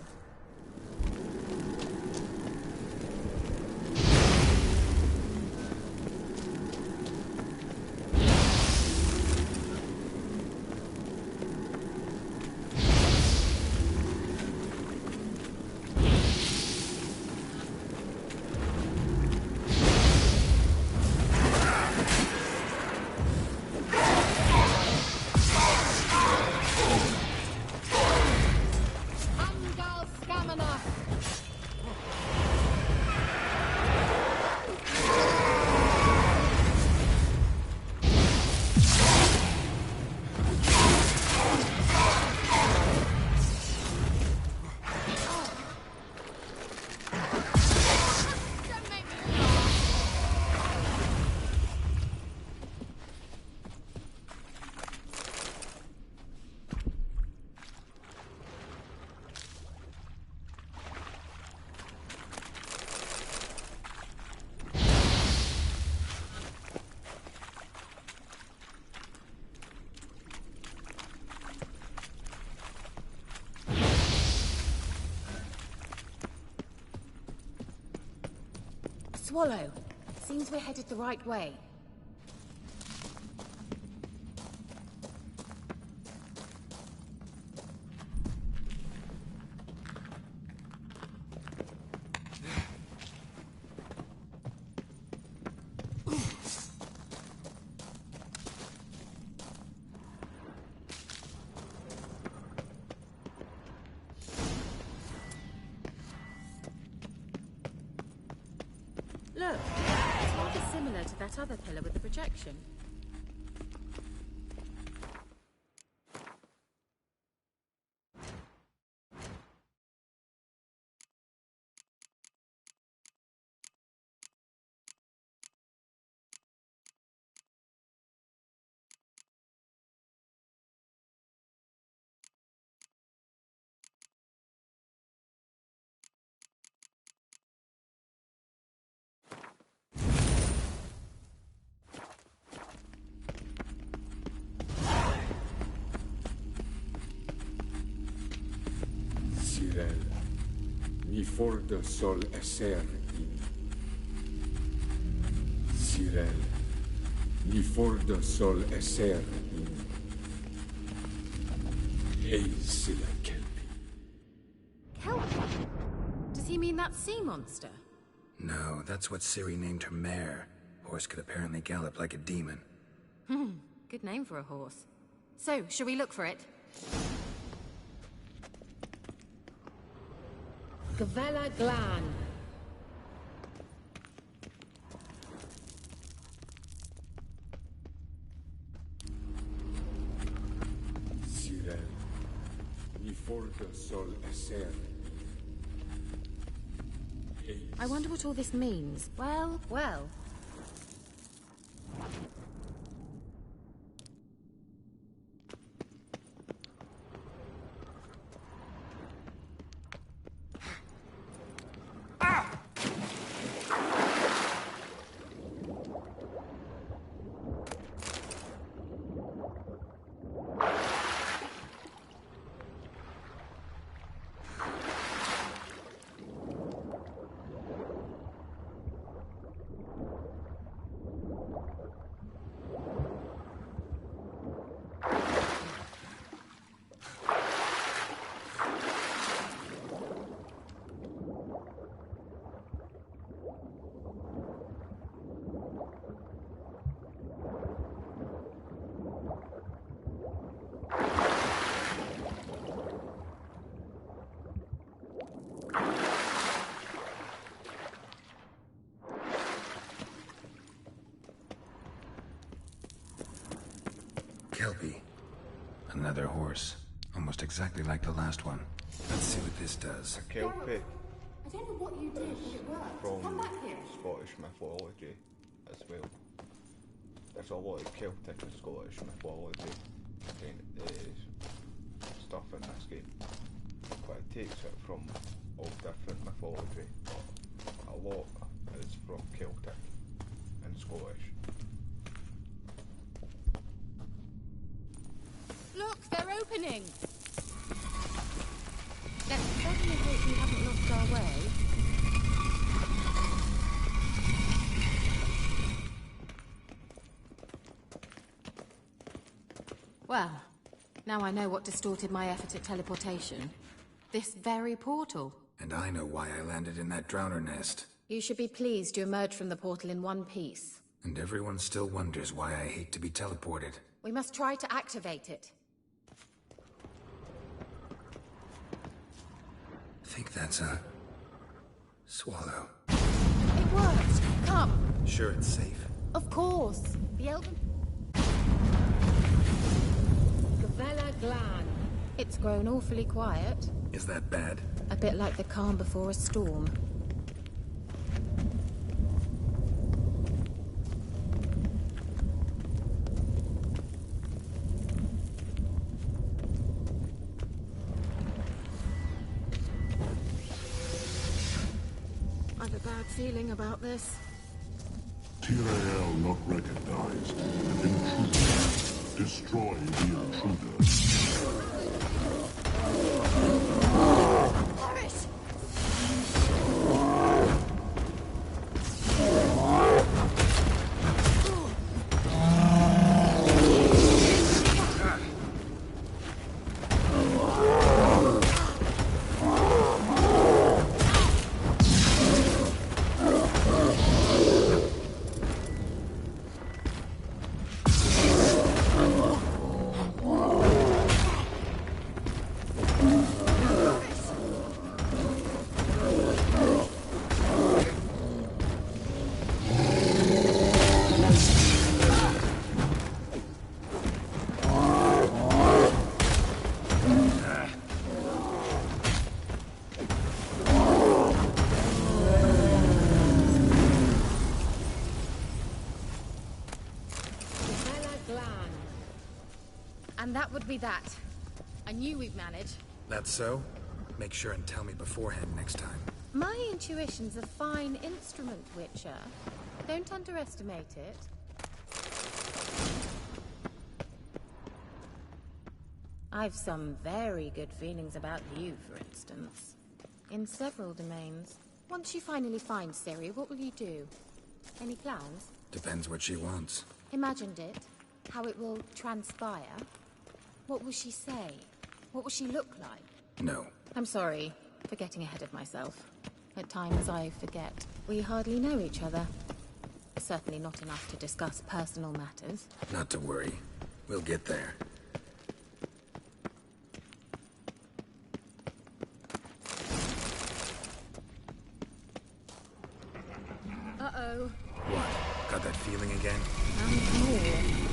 Swallow. Seems we're headed the right way. Look, it's rather similar to that other pillar with the projection. Ni forda sol esser in. Cyril, ni forda sol esser in. Hey, silla kelpi. Kelpie? Does he mean that sea monster? No, that's what Ciri named her mare. Horse could apparently gallop like a demon. Good name for a horse. So, shall we look for it? Gavella Glan. Cyril, ni forda sol esser. I wonder what all this means. Well, well. Kelpie. Another horse. Almost exactly like the last one. Let's see what this does. A Kelpie I don't know what you did, but it worked. from Come back here. Scottish mythology as well. There's a lot of Celtic and Scottish mythology stuff in this game. But it takes it from all different mythology, but a lot is from Celtic and Scottish. Look, they're opening! Let's certainly hope we haven't lost our way. Well, now I know what distorted my effort at teleportation. This very portal. And I know why I landed in that drowner nest. You should be pleased you emerged from the portal in one piece. And everyone still wonders why I hate to be teleported. We must try to activate it. Think that's a... swallow. It worked! Come! Sure it's safe? Of course! The elven... Gavella Glan. It's grown awfully quiet. Is that bad? A bit like the calm before a storm. I've a bad feeling about this. Tyrael not recognized. Intruder. Destroy the intruder. And that would be that. I knew we'd manage. That's so? Make sure and tell me beforehand next time. My intuition's a fine instrument, Witcher. Don't underestimate it. I've some very good feelings about you, for instance. In several domains. Once you finally find Ciri, what will you do? Any plans? Depends what she wants. Imagined it. How it will transpire. What will she say? What will she look like? No. I'm sorry for getting ahead of myself. At times I forget. We hardly know each other. Certainly not enough to discuss personal matters. Not to worry. We'll get there. Uh-oh. What? Got that feeling again? And more.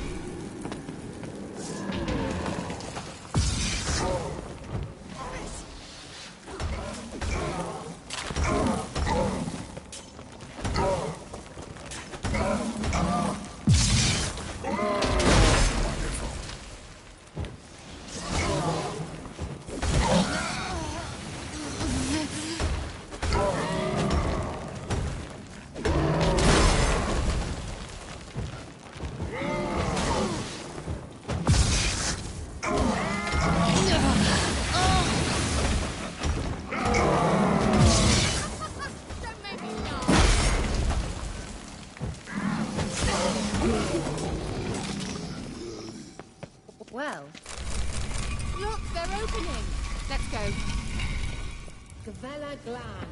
Well. Look, they're opening. Let's go. Gavella Glan.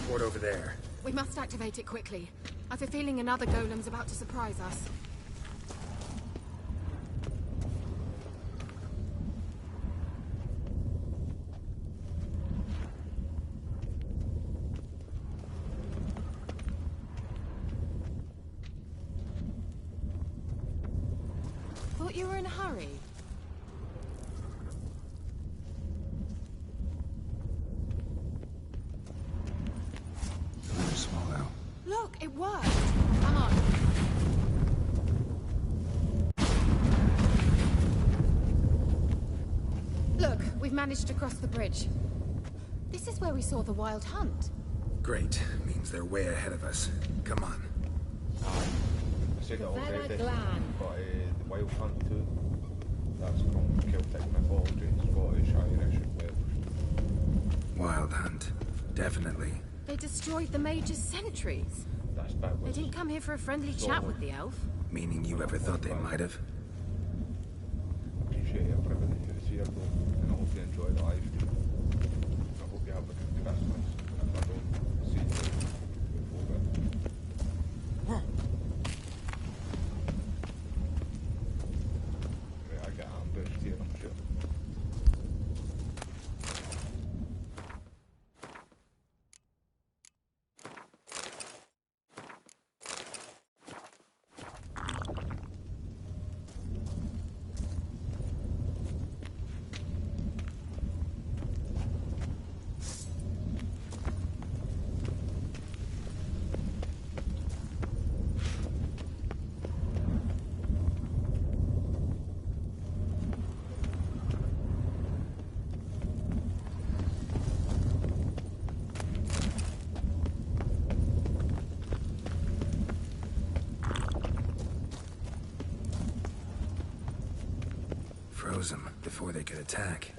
port over there. We must activate it quickly. I've a feeling another golem's about to surprise us. Thought you were in a hurry. Swallow. Look, it worked. Come on. Look, we've managed to cross the bridge. This is where we saw the wild hunt. Great. Means they're way ahead of us. Come on. I said it already, but the wild hunt too. That's from Celtic mythology. Scottish, Irish, and Welsh. Wild hunt. Definitely. They destroyed the Mage's sentries. That's backwards. They didn't come here for a friendly chat with the elf. Meaning you ever thought they might have? Appreciate everybody who's here though, and I hope you enjoy the live stream. I hope you have a good Christmas. If I don't see you before that. Right, I get ambushed here, I'm sure. Froze them before they could attack.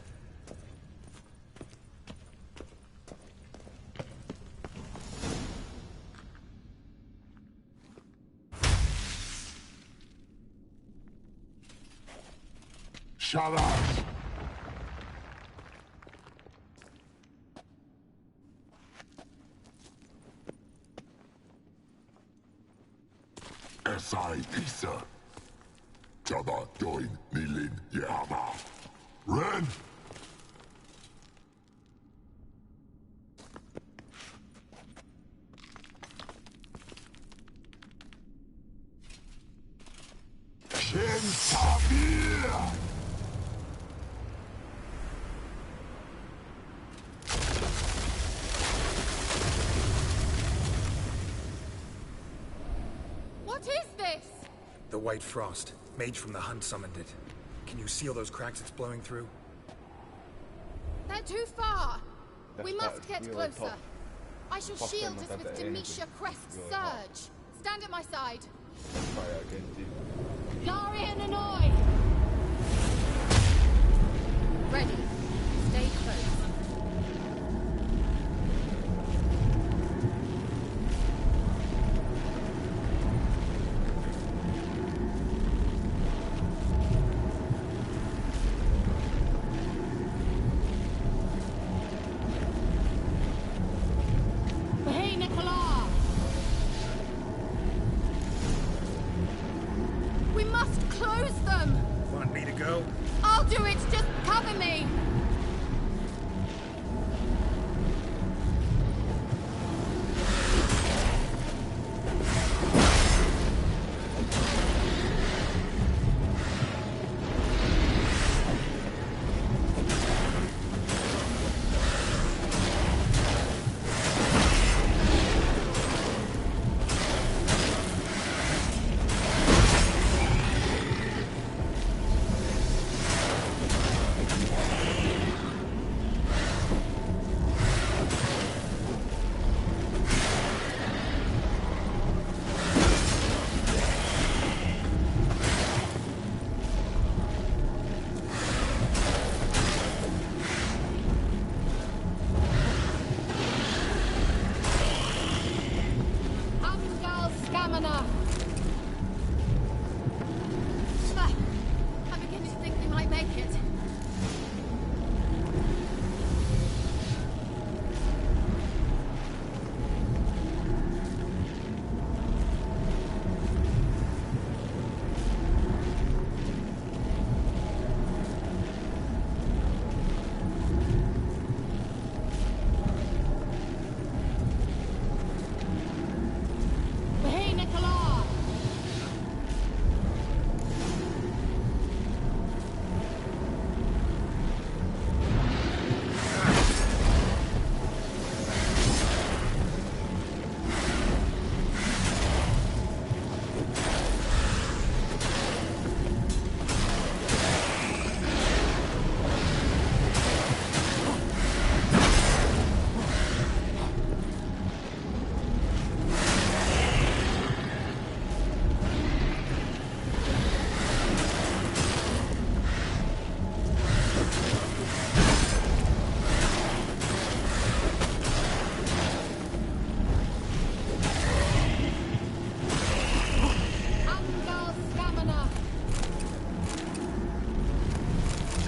Shut up! S.I. Isa. Jada join Nilin Yama. Ren! Shentabir! What is this? The White Frost. Mage from the hunt summoned it. Can you seal those cracks it's blowing through? They're too far. That's We must get really closer. tough. I shall First shield time us I've had with that Demetia energy. Crest's Really hard. surge. Stand at my side. Let's try it again, too. Larian and Oi! Ready. Stay close. Hey, Nicola! We must close them! Want me to go? I'll do it! Just cover me!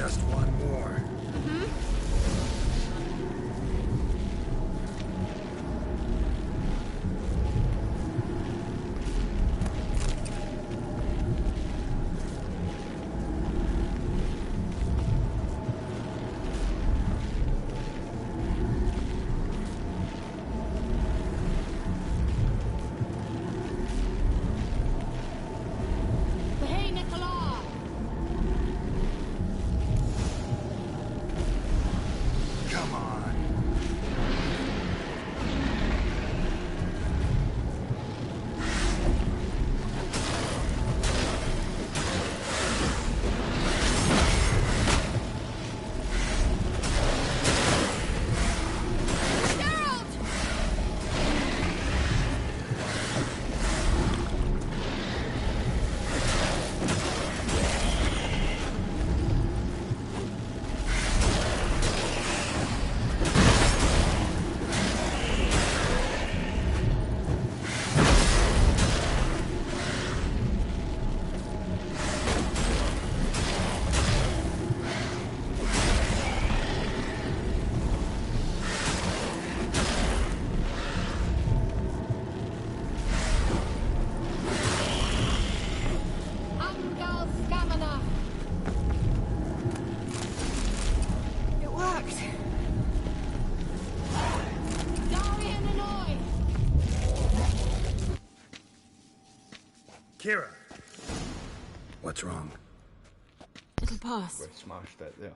Just one more. Kira. What's wrong? It'll pass. We smashed it there.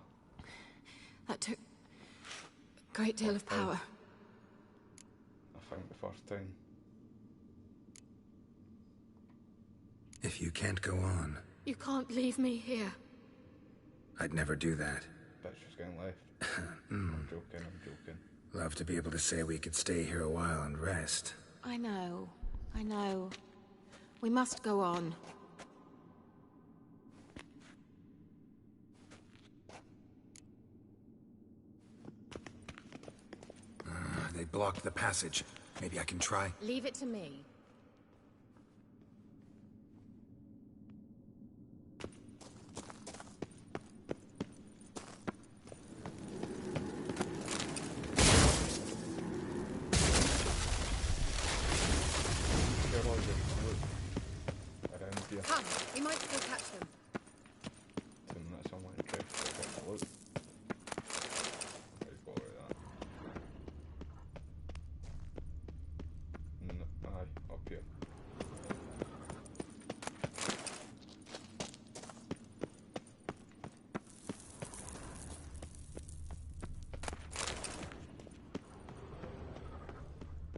That took a great deal of power. I think the first time. If you can't go on, You can't leave me here. I'd never do that. Bitch was getting left. I'm joking. Love to be able to say we could stay here a while and rest. I know. We must go on. They blocked the passage. Maybe I can try. Leave it to me. Come, we might still catch them. 2 minutes, I'm like, okay, get the loot. Let's go with that. No, aye, up here.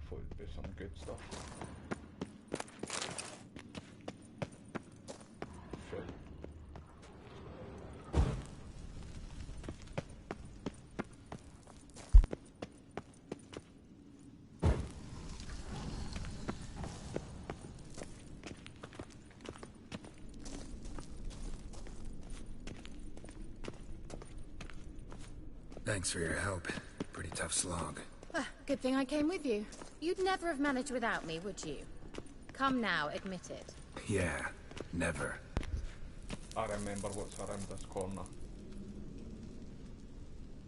Thought it'd be some good stuff. Thanks for your help. Pretty tough slog. Ah, good thing I came with you. You'd never have managed without me, would you? Come now, admit it. Yeah, never. I remember what's around this corner.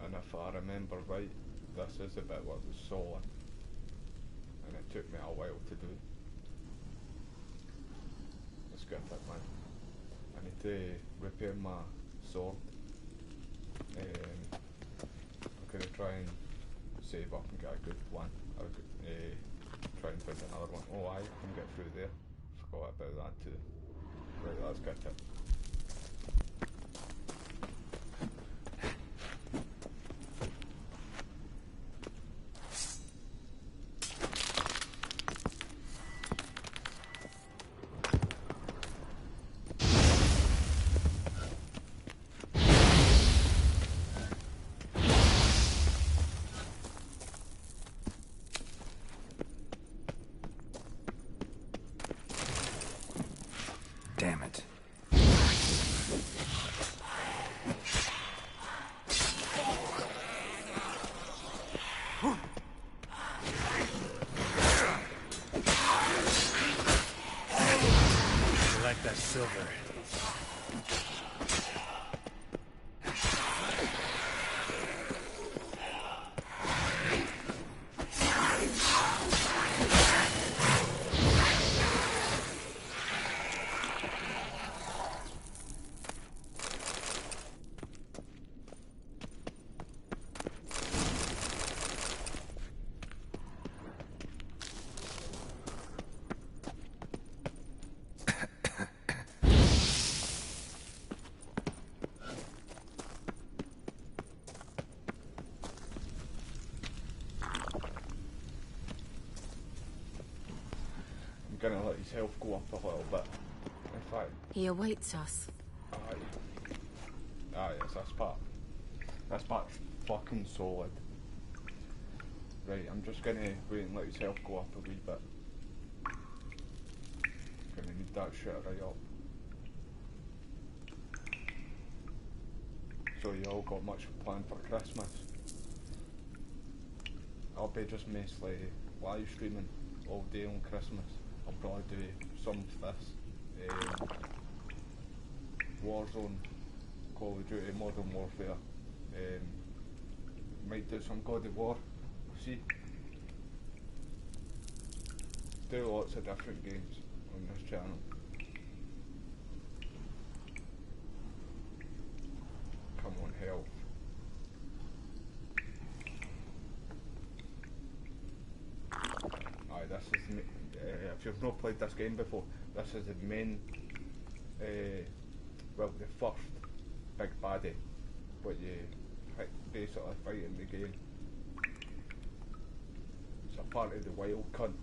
And if I remember right, this is the bit where it was solid. And it took me a while to do. Let's get it, man. I need to repair my sword. I'm gonna try and save up and get a good one. Or try and find another one. Oh, I can get through there. Forgot about that too. Right, let's get it. Damn it. You like that silver? gonna let his health go up a little bit. In fact, He awaits us. aye, yes, that's part's fucking solid. Right, I'm just gonna wait and let his health go up a wee bit. Gonna need that shit right up. So you all got much planned for Christmas? I'll be just mostly live streaming all day on Christmas. I'll probably do some of this. Warzone, Call of Duty, Modern Warfare. Might do some God of War. See? Do lots of different games on this channel. Come on, health. Aye, this is if you've not played this game before, this is the main, well, the first big baddie, what you basically fight in the game. It's a part of the wild cunt.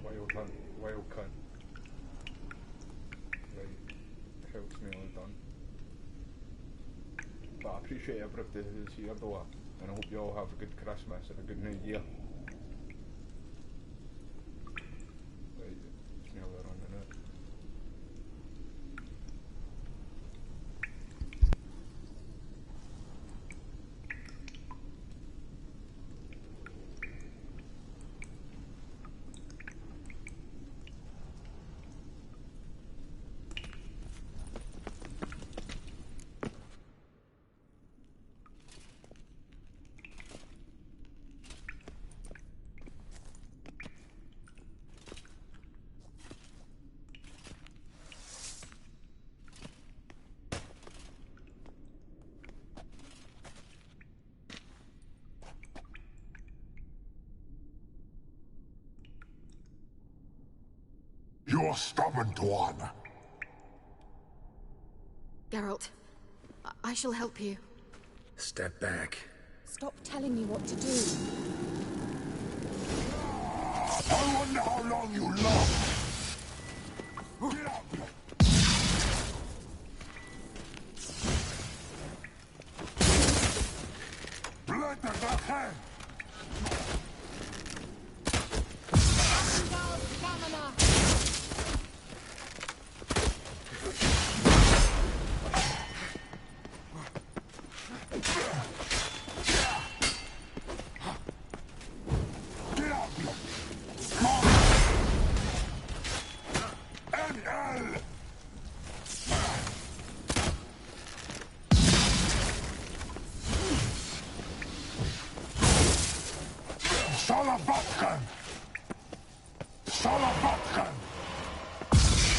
Wild cunt. Right, health's nearly done. But I appreciate everybody who's here though, and I hope you all have a good Christmas and a good New Year. Right, it's nearly running out. You're stubborn, Tuan. Geralt, I shall help you. Step back. Stop telling me what to do. I wonder how long you last. Blood to the hand. Salavatkan! Salavatkan!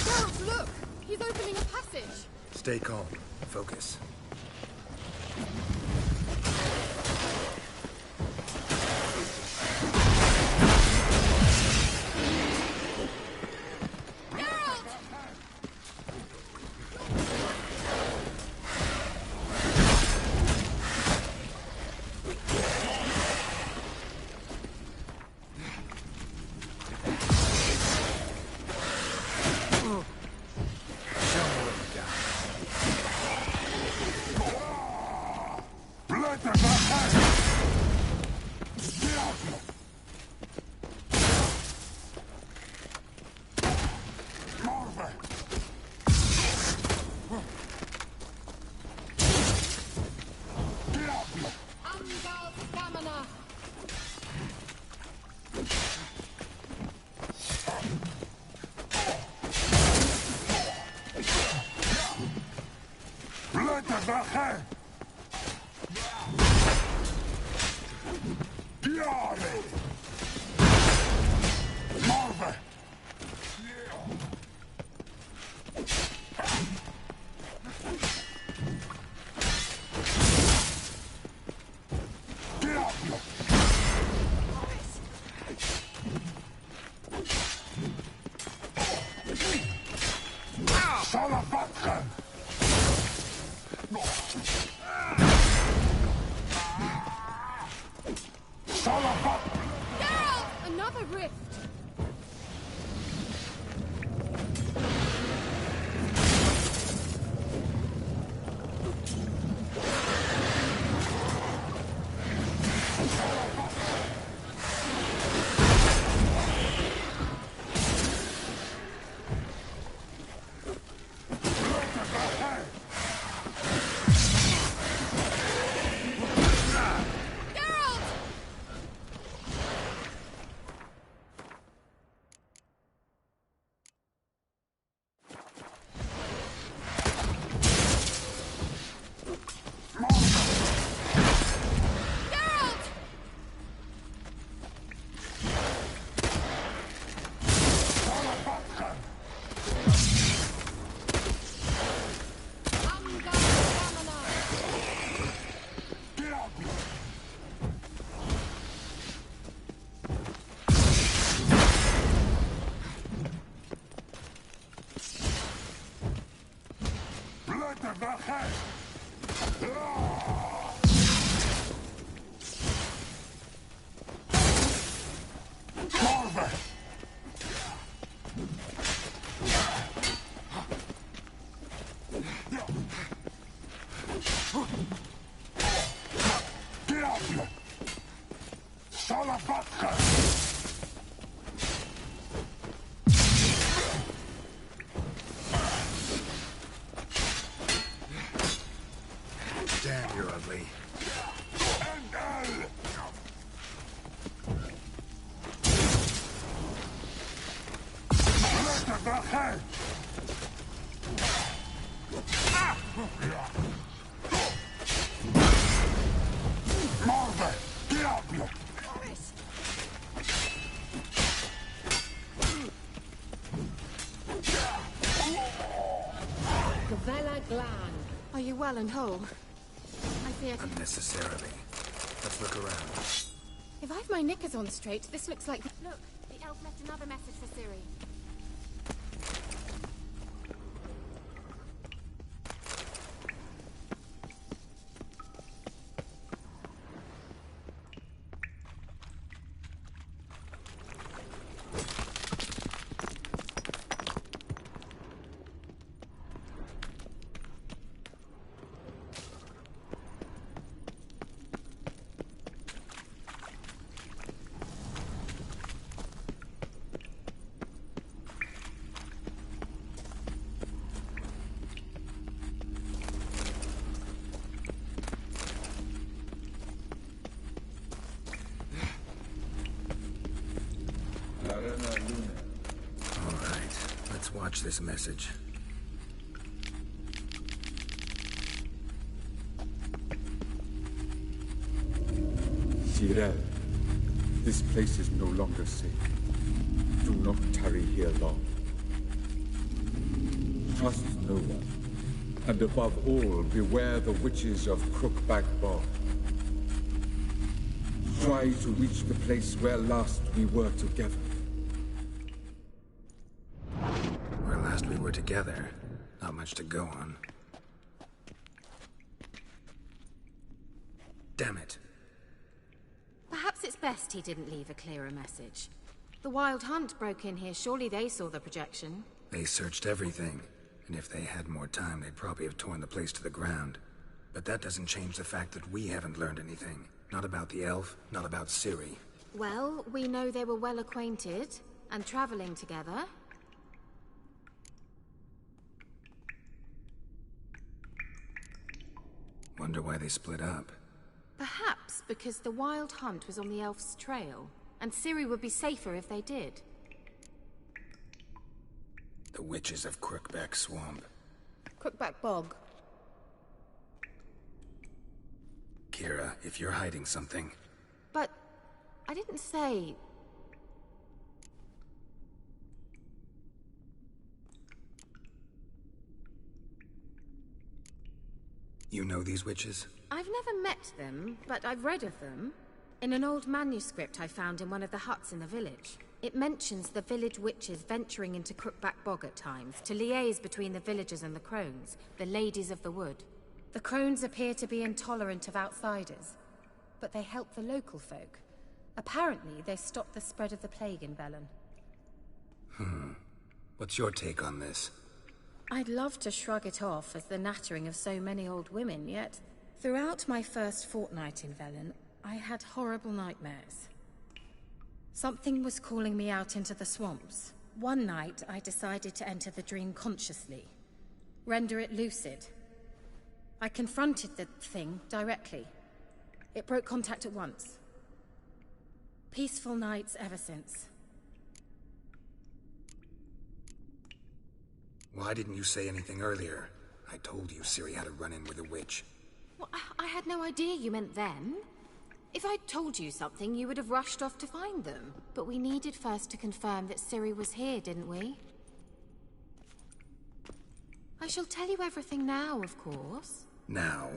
Geralt, look! He's opening a passage! Stay calm. Focus. Damn, you're ugly. Are you well and whole? I fear... Unnecessarily. Let's look around. If I've my knickers on straight, this looks like... Look, the elf left another message for Ciri. Watch this message. Tyrell, this place is no longer safe. Do not tarry here long. Trust no one. And above all, beware the witches of Crookback Bog. Try to reach the place where last we were together. We were together. Not much to go on. Damn it. Perhaps it's best he didn't leave a clearer message. The Wild Hunt broke in here. Surely they saw the projection. They searched everything. And if they had more time, they'd probably have torn the place to the ground. But that doesn't change the fact that we haven't learned anything. Not about the elf, not about Ciri. Well, we know they were well acquainted and traveling together. Wonder why they split up. Perhaps because the Wild Hunt was on the elf's trail, and Ciri would be safer if they did. The witches of Crookback Swamp. Crookback Bog. Kira, if you're hiding something... But... I didn't say... You know these witches? I've never met them, but I've read of them. In an old manuscript I found in one of the huts in the village. It mentions the village witches venturing into Crookback Bog at times, to liaise between the villagers and the crones, the ladies of the wood. The crones appear to be intolerant of outsiders, but they help the local folk. Apparently, they stopped the spread of the plague in Velen. What's your take on this? I'd love to shrug it off as the nattering of so many old women, yet throughout my first fortnight in Velen, I had horrible nightmares. Something was calling me out into the swamps. One night, I decided to enter the dream consciously, render it lucid. I confronted the thing directly. It broke contact at once. Peaceful nights ever since. Why didn't you say anything earlier? I told you Ciri had a run-in with a witch. Well, I had no idea you meant them. If I'd told you something, you would have rushed off to find them. But we needed first to confirm that Ciri was here, didn't we? I shall tell you everything now, of course. Now?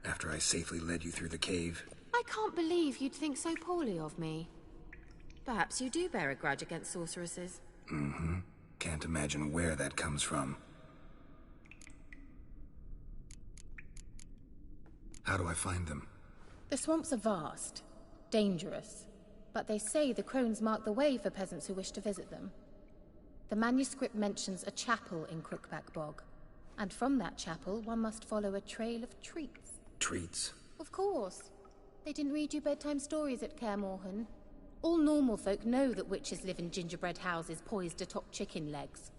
After I safely led you through the cave? I can't believe you'd think so poorly of me. Perhaps you do bear a grudge against sorceresses. Mm-hmm. Can't imagine where that comes from. How do I find them? The swamps are vast, dangerous, but they say the crones mark the way for peasants who wish to visit them. The manuscript mentions a chapel in Crookback Bog, and from that chapel one must follow a trail of treats. Treats? Of course. They didn't read you bedtime stories at Kaer Morhen. All normal folk know that witches live in gingerbread houses poised atop chicken legs.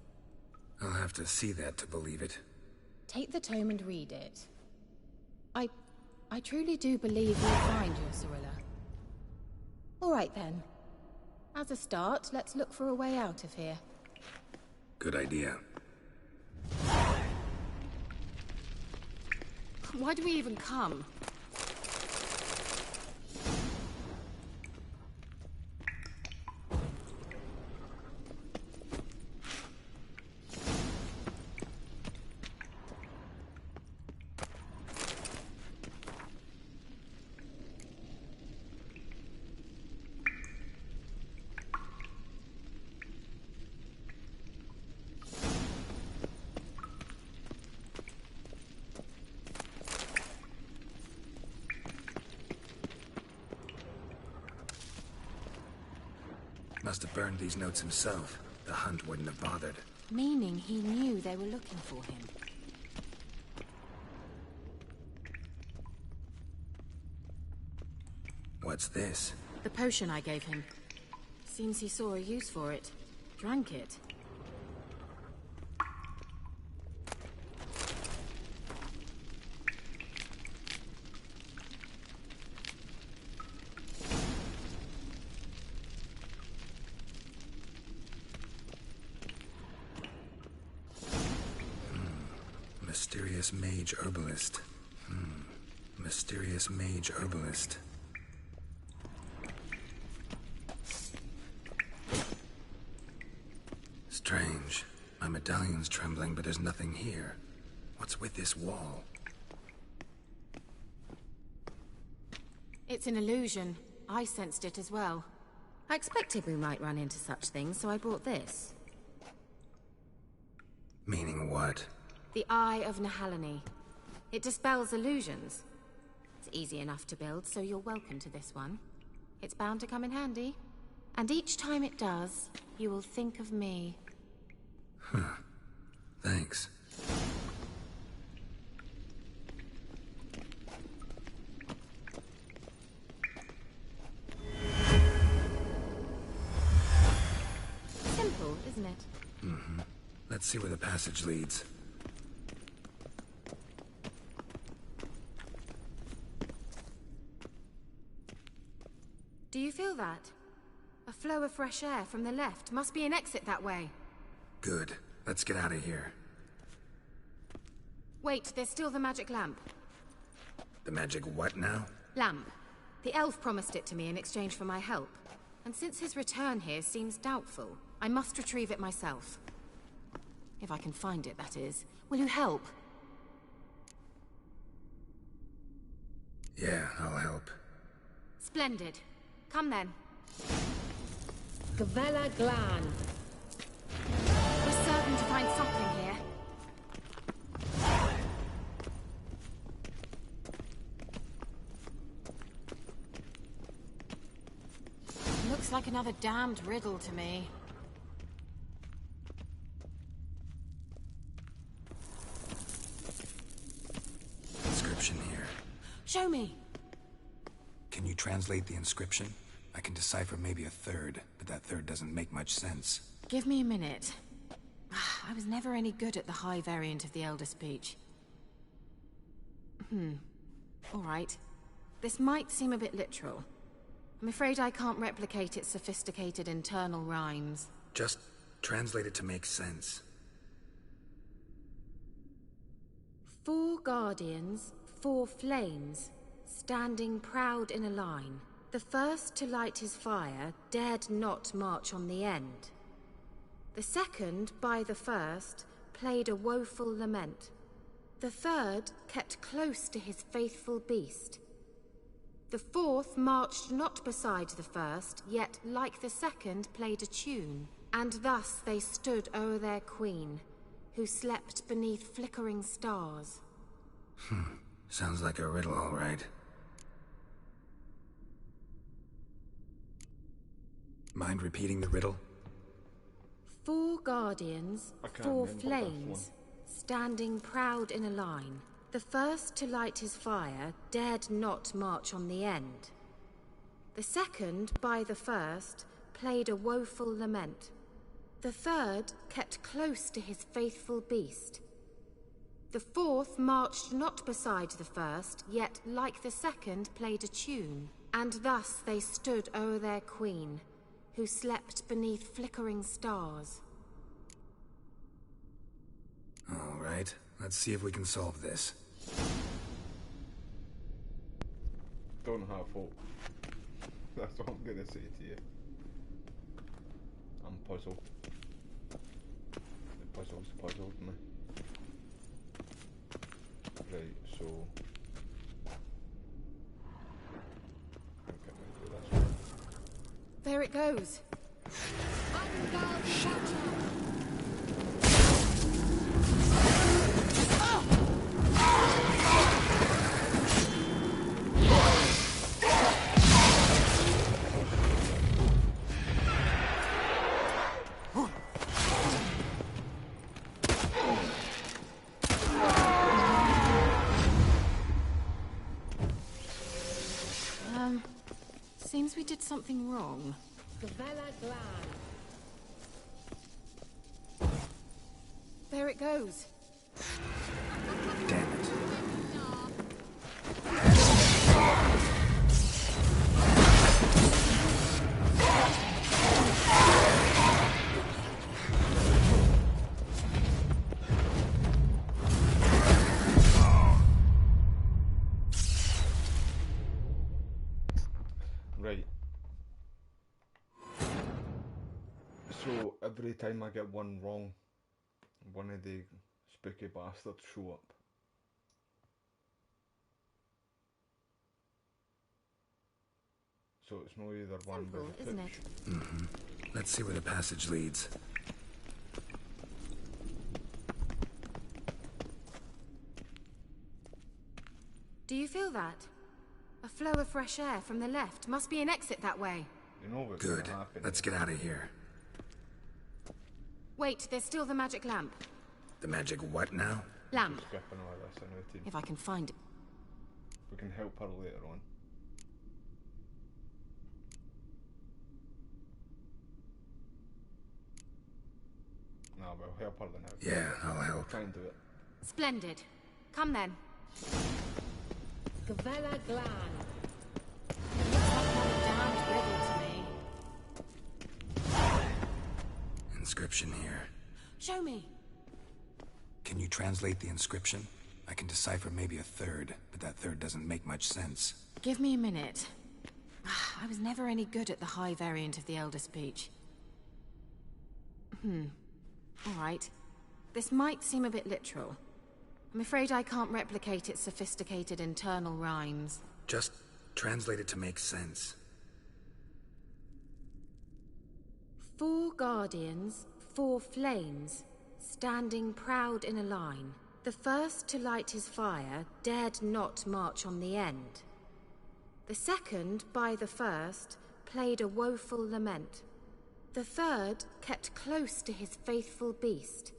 I'll have to see that to believe it. Take the tome and read it. I truly do believe you'll find your Cirilla. All right then. As a start, let's look for a way out of here. Good idea. Why do we even come? Must have burned these notes himself. The hunt wouldn't have bothered. Meaning he knew they were looking for him. What's this? The potion I gave him. Seems he saw a use for it. Drank it. Mysterious mage herbalist. Mysterious mage herbalist. Strange. My medallion's trembling, but there's nothing here. What's with this wall? It's an illusion. I sensed it as well. I expected we might run into such things, so I brought this. Meaning what? The Eye of Nehaleni. It dispels illusions. It's easy enough to build, so you're welcome to this one. It's bound to come in handy. And each time it does, you will think of me. Huh. Thanks. Simple, isn't it? Mm-hmm. Let's see where the passage leads. Do you feel that? A flow of fresh air from the left. Must be an exit that way. Good. Let's get out of here. Wait, there's still the magic lamp. The magic what now? Lamp. The elf promised it to me in exchange for my help. And since his return here seems doubtful, I must retrieve it myself. If I can find it, that is. Will you help? Yeah, I'll help. Splendid. Come then. Gavella Glan. We're certain to find something here. Looks like another damned riddle to me. Inscription here. Show me. Can you translate the inscription? I can decipher maybe a third, but that third doesn't make much sense. Give me a minute. I was never any good at the high variant of the Elder Speech. All right. This might seem a bit literal. I'm afraid I can't replicate its sophisticated internal rhymes. Just translate it to make sense. 4 guardians, 4 flames, standing proud in a line. The first to light his fire dared not march on the end. The second, by the first, played a woeful lament. The third kept close to his faithful beast. The fourth marched not beside the first, yet, like the second, played a tune. And thus they stood o'er their queen, who slept beneath flickering stars. Sounds like a riddle, all right. Mind repeating the riddle? 4 guardians, I can't 4 remember this flames, standing proud in a line. The first to light his fire dared not march on the end. The second, by the first, played a woeful lament. The third kept close to his faithful beast. The fourth marched not beside the first, yet like the second played a tune. And thus they stood o'er their queen, who slept beneath flickering stars. All right, let's see if we can solve this. Don't have hope. That's what I'm gonna say to you. I'm puzzled. The puzzle's puzzled me. Right, so... how can I do this one? There it goes. Seems we did something wrong. There it goes. Damn it. Right. So every time I get one wrong, one of the spooky bastards show up. So it's no either one Simple, by the isn't pitch. it? Mm-hmm. Let's see where the passage leads. Do you feel that? A flow of fresh air from the left. Must be an exit that way. You know what's Good. gonna happen. Let's get out of here. Wait, there's still the magic lamp. The magic what now? Lamp. Skipping all this in routine. If I can find it. We can help her later on. No, we'll help her then. Yeah, I'll help. Try and do it. Splendid. Come then. Gavella Glan. Damned riddle to me. Inscription here. Show me. Can you translate the inscription? I can decipher maybe a third, but that third doesn't make much sense. Give me a minute. I was never any good at the high variant of the Elder Speech. All right. This might seem a bit literal. I'm afraid I can't replicate its sophisticated internal rhymes. Just translate it to make sense. 4 guardians, 4 flames, standing proud in a line. The first to light his fire dared not march on the end. The second, by the first, played a woeful lament. The third kept close to his faithful beast.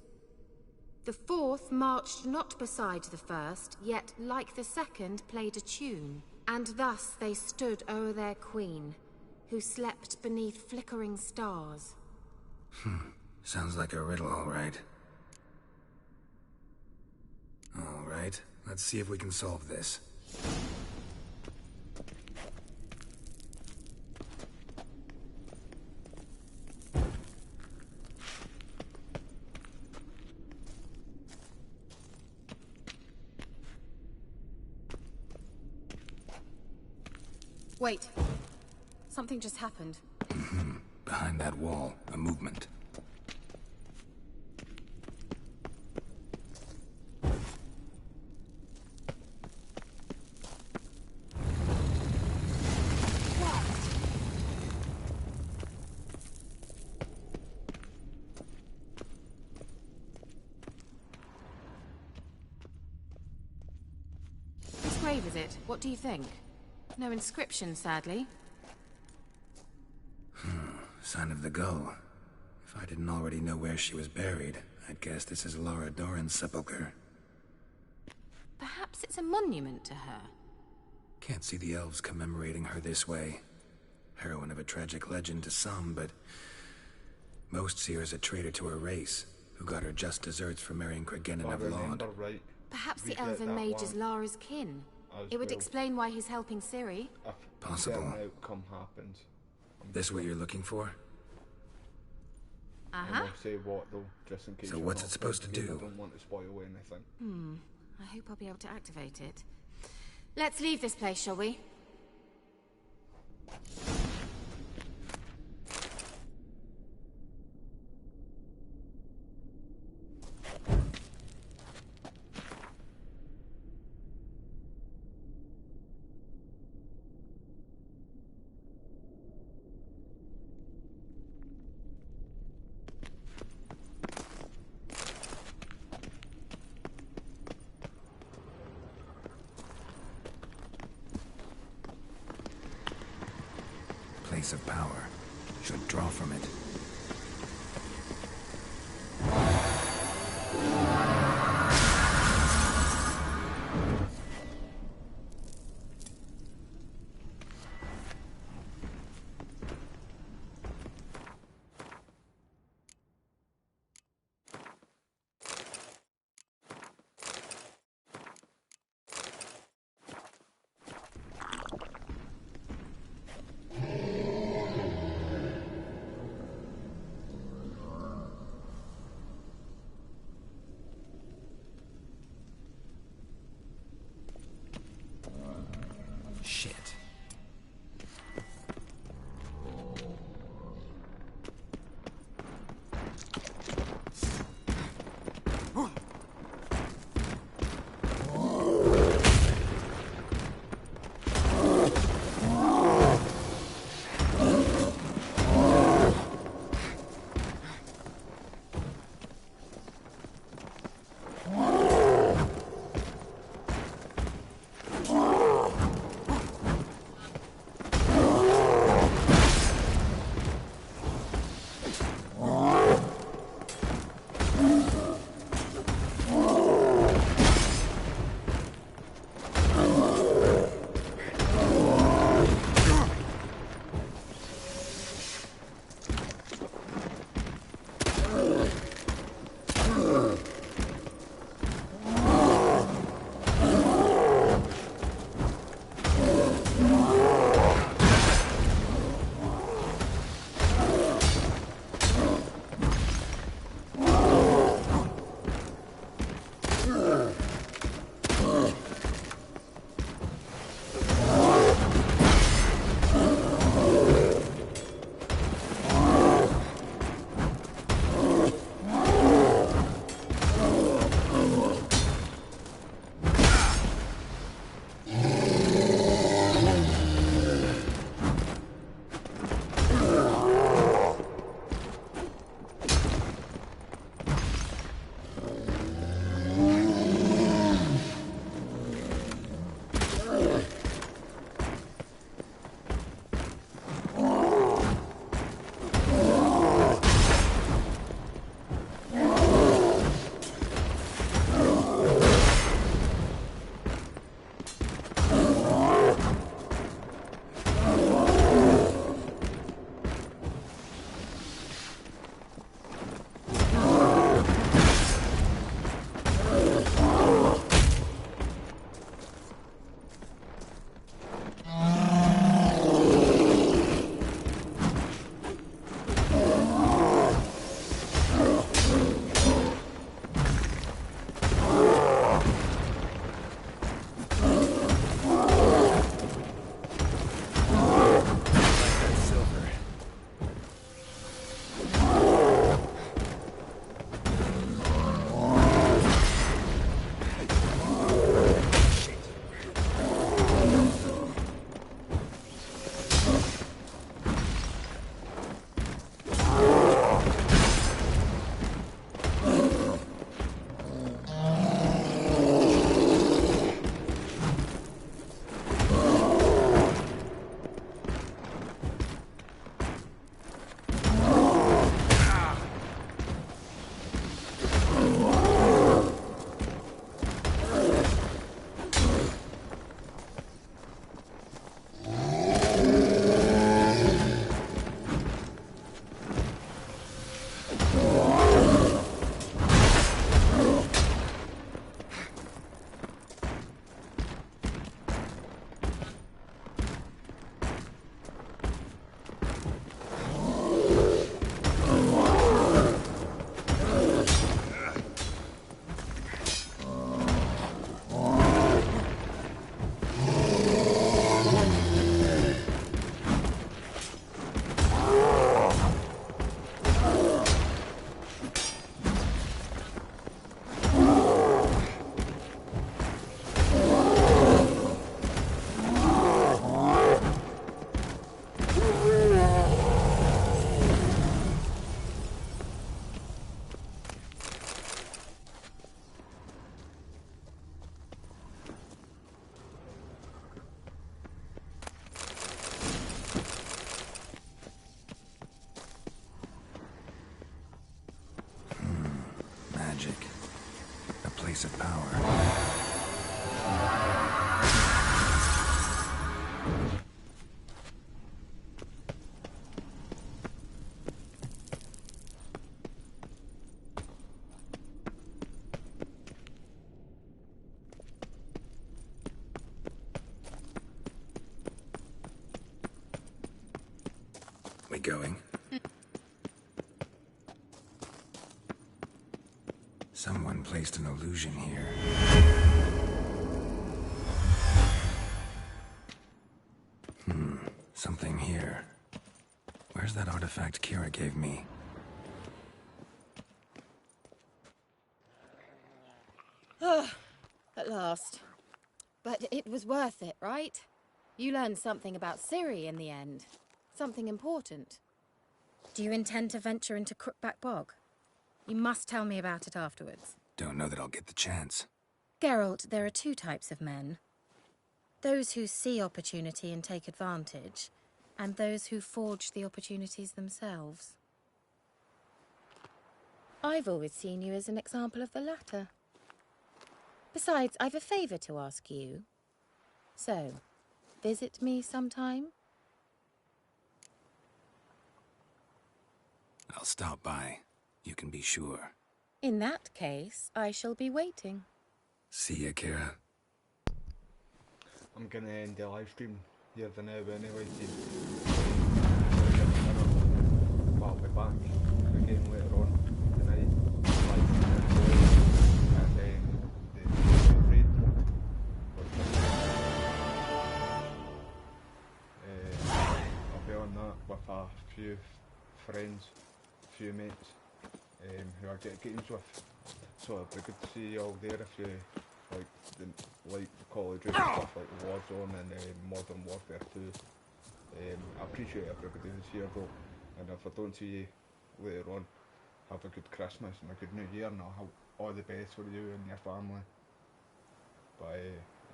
The fourth marched not beside the first, yet like the second played a tune. And thus they stood o'er their queen, who slept beneath flickering stars. Sounds like a riddle, all right. All right, let's see if we can solve this. Wait. Something just happened. Behind that wall, a movement. grave is it? What do you think? No inscription, sadly. Sign of the gull. If I didn't already know where she was buried, I'd guess this is Laura Doran's sepulcher. Perhaps it's a monument to her. Can't see the elves commemorating her this way. Heroine of a tragic legend to some, but most see her as a traitor to her race, who got her just deserts for marrying Cregennan of Laud. Right. Perhaps the elven mage is Lara's kin. It would explain why he's helping Ciri. Possible. Outcome happens. This what you're looking for? Uh-huh. I'll say what though, just in case. So what's it supposed to do? I don't want to spoil anything. I hope I'll be able to activate it. Let's leave this place, shall we? Place of power. Should draw from it. base of power. We going? Someone placed an illusion here. Something here. Where's that artifact Kira gave me? At last. But it was worth it, right? You learned something about Ciri in the end. Something important. Do you intend to venture into Crookback Bog? You must tell me about it afterwards. Don't know that I'll get the chance. Geralt, there are two types of men. Those who see opportunity and take advantage, and those who forge the opportunities themselves. I've always seen you as an example of the latter. Besides, I've a favour to ask you. So, visit me sometime? I'll stop by. You can be sure. In that case, I shall be waiting. See ya, Kira. I'm gonna end the live stream here the now anyway, team. I'll be back again later on tonight. And then the raid mode. I'll be on that with a few friends, few mates who I get games with. So it'd be good to see you all there if you like Call of Duty stuff like Warzone and Modern Warfare 2. I appreciate everybody who's here though, and if I don't see you later on, have a good Christmas and a good New Year, and I'll have all the best for you and your family. But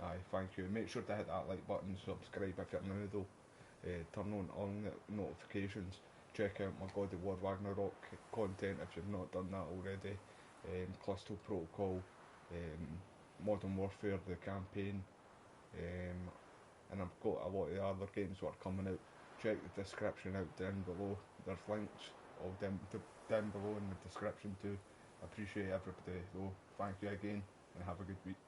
aye, thank you. Make sure to hit that like button, subscribe if you're new though. Turn on all the notifications. Check out my God of War Ragnarok content if you've not done that already. Callisto Protocol, Modern Warfare, the campaign, and I've got a lot of other games that are coming out. Check the description out down below. There's links all down below in the description too. I appreciate everybody though. Thank you again and have a good week.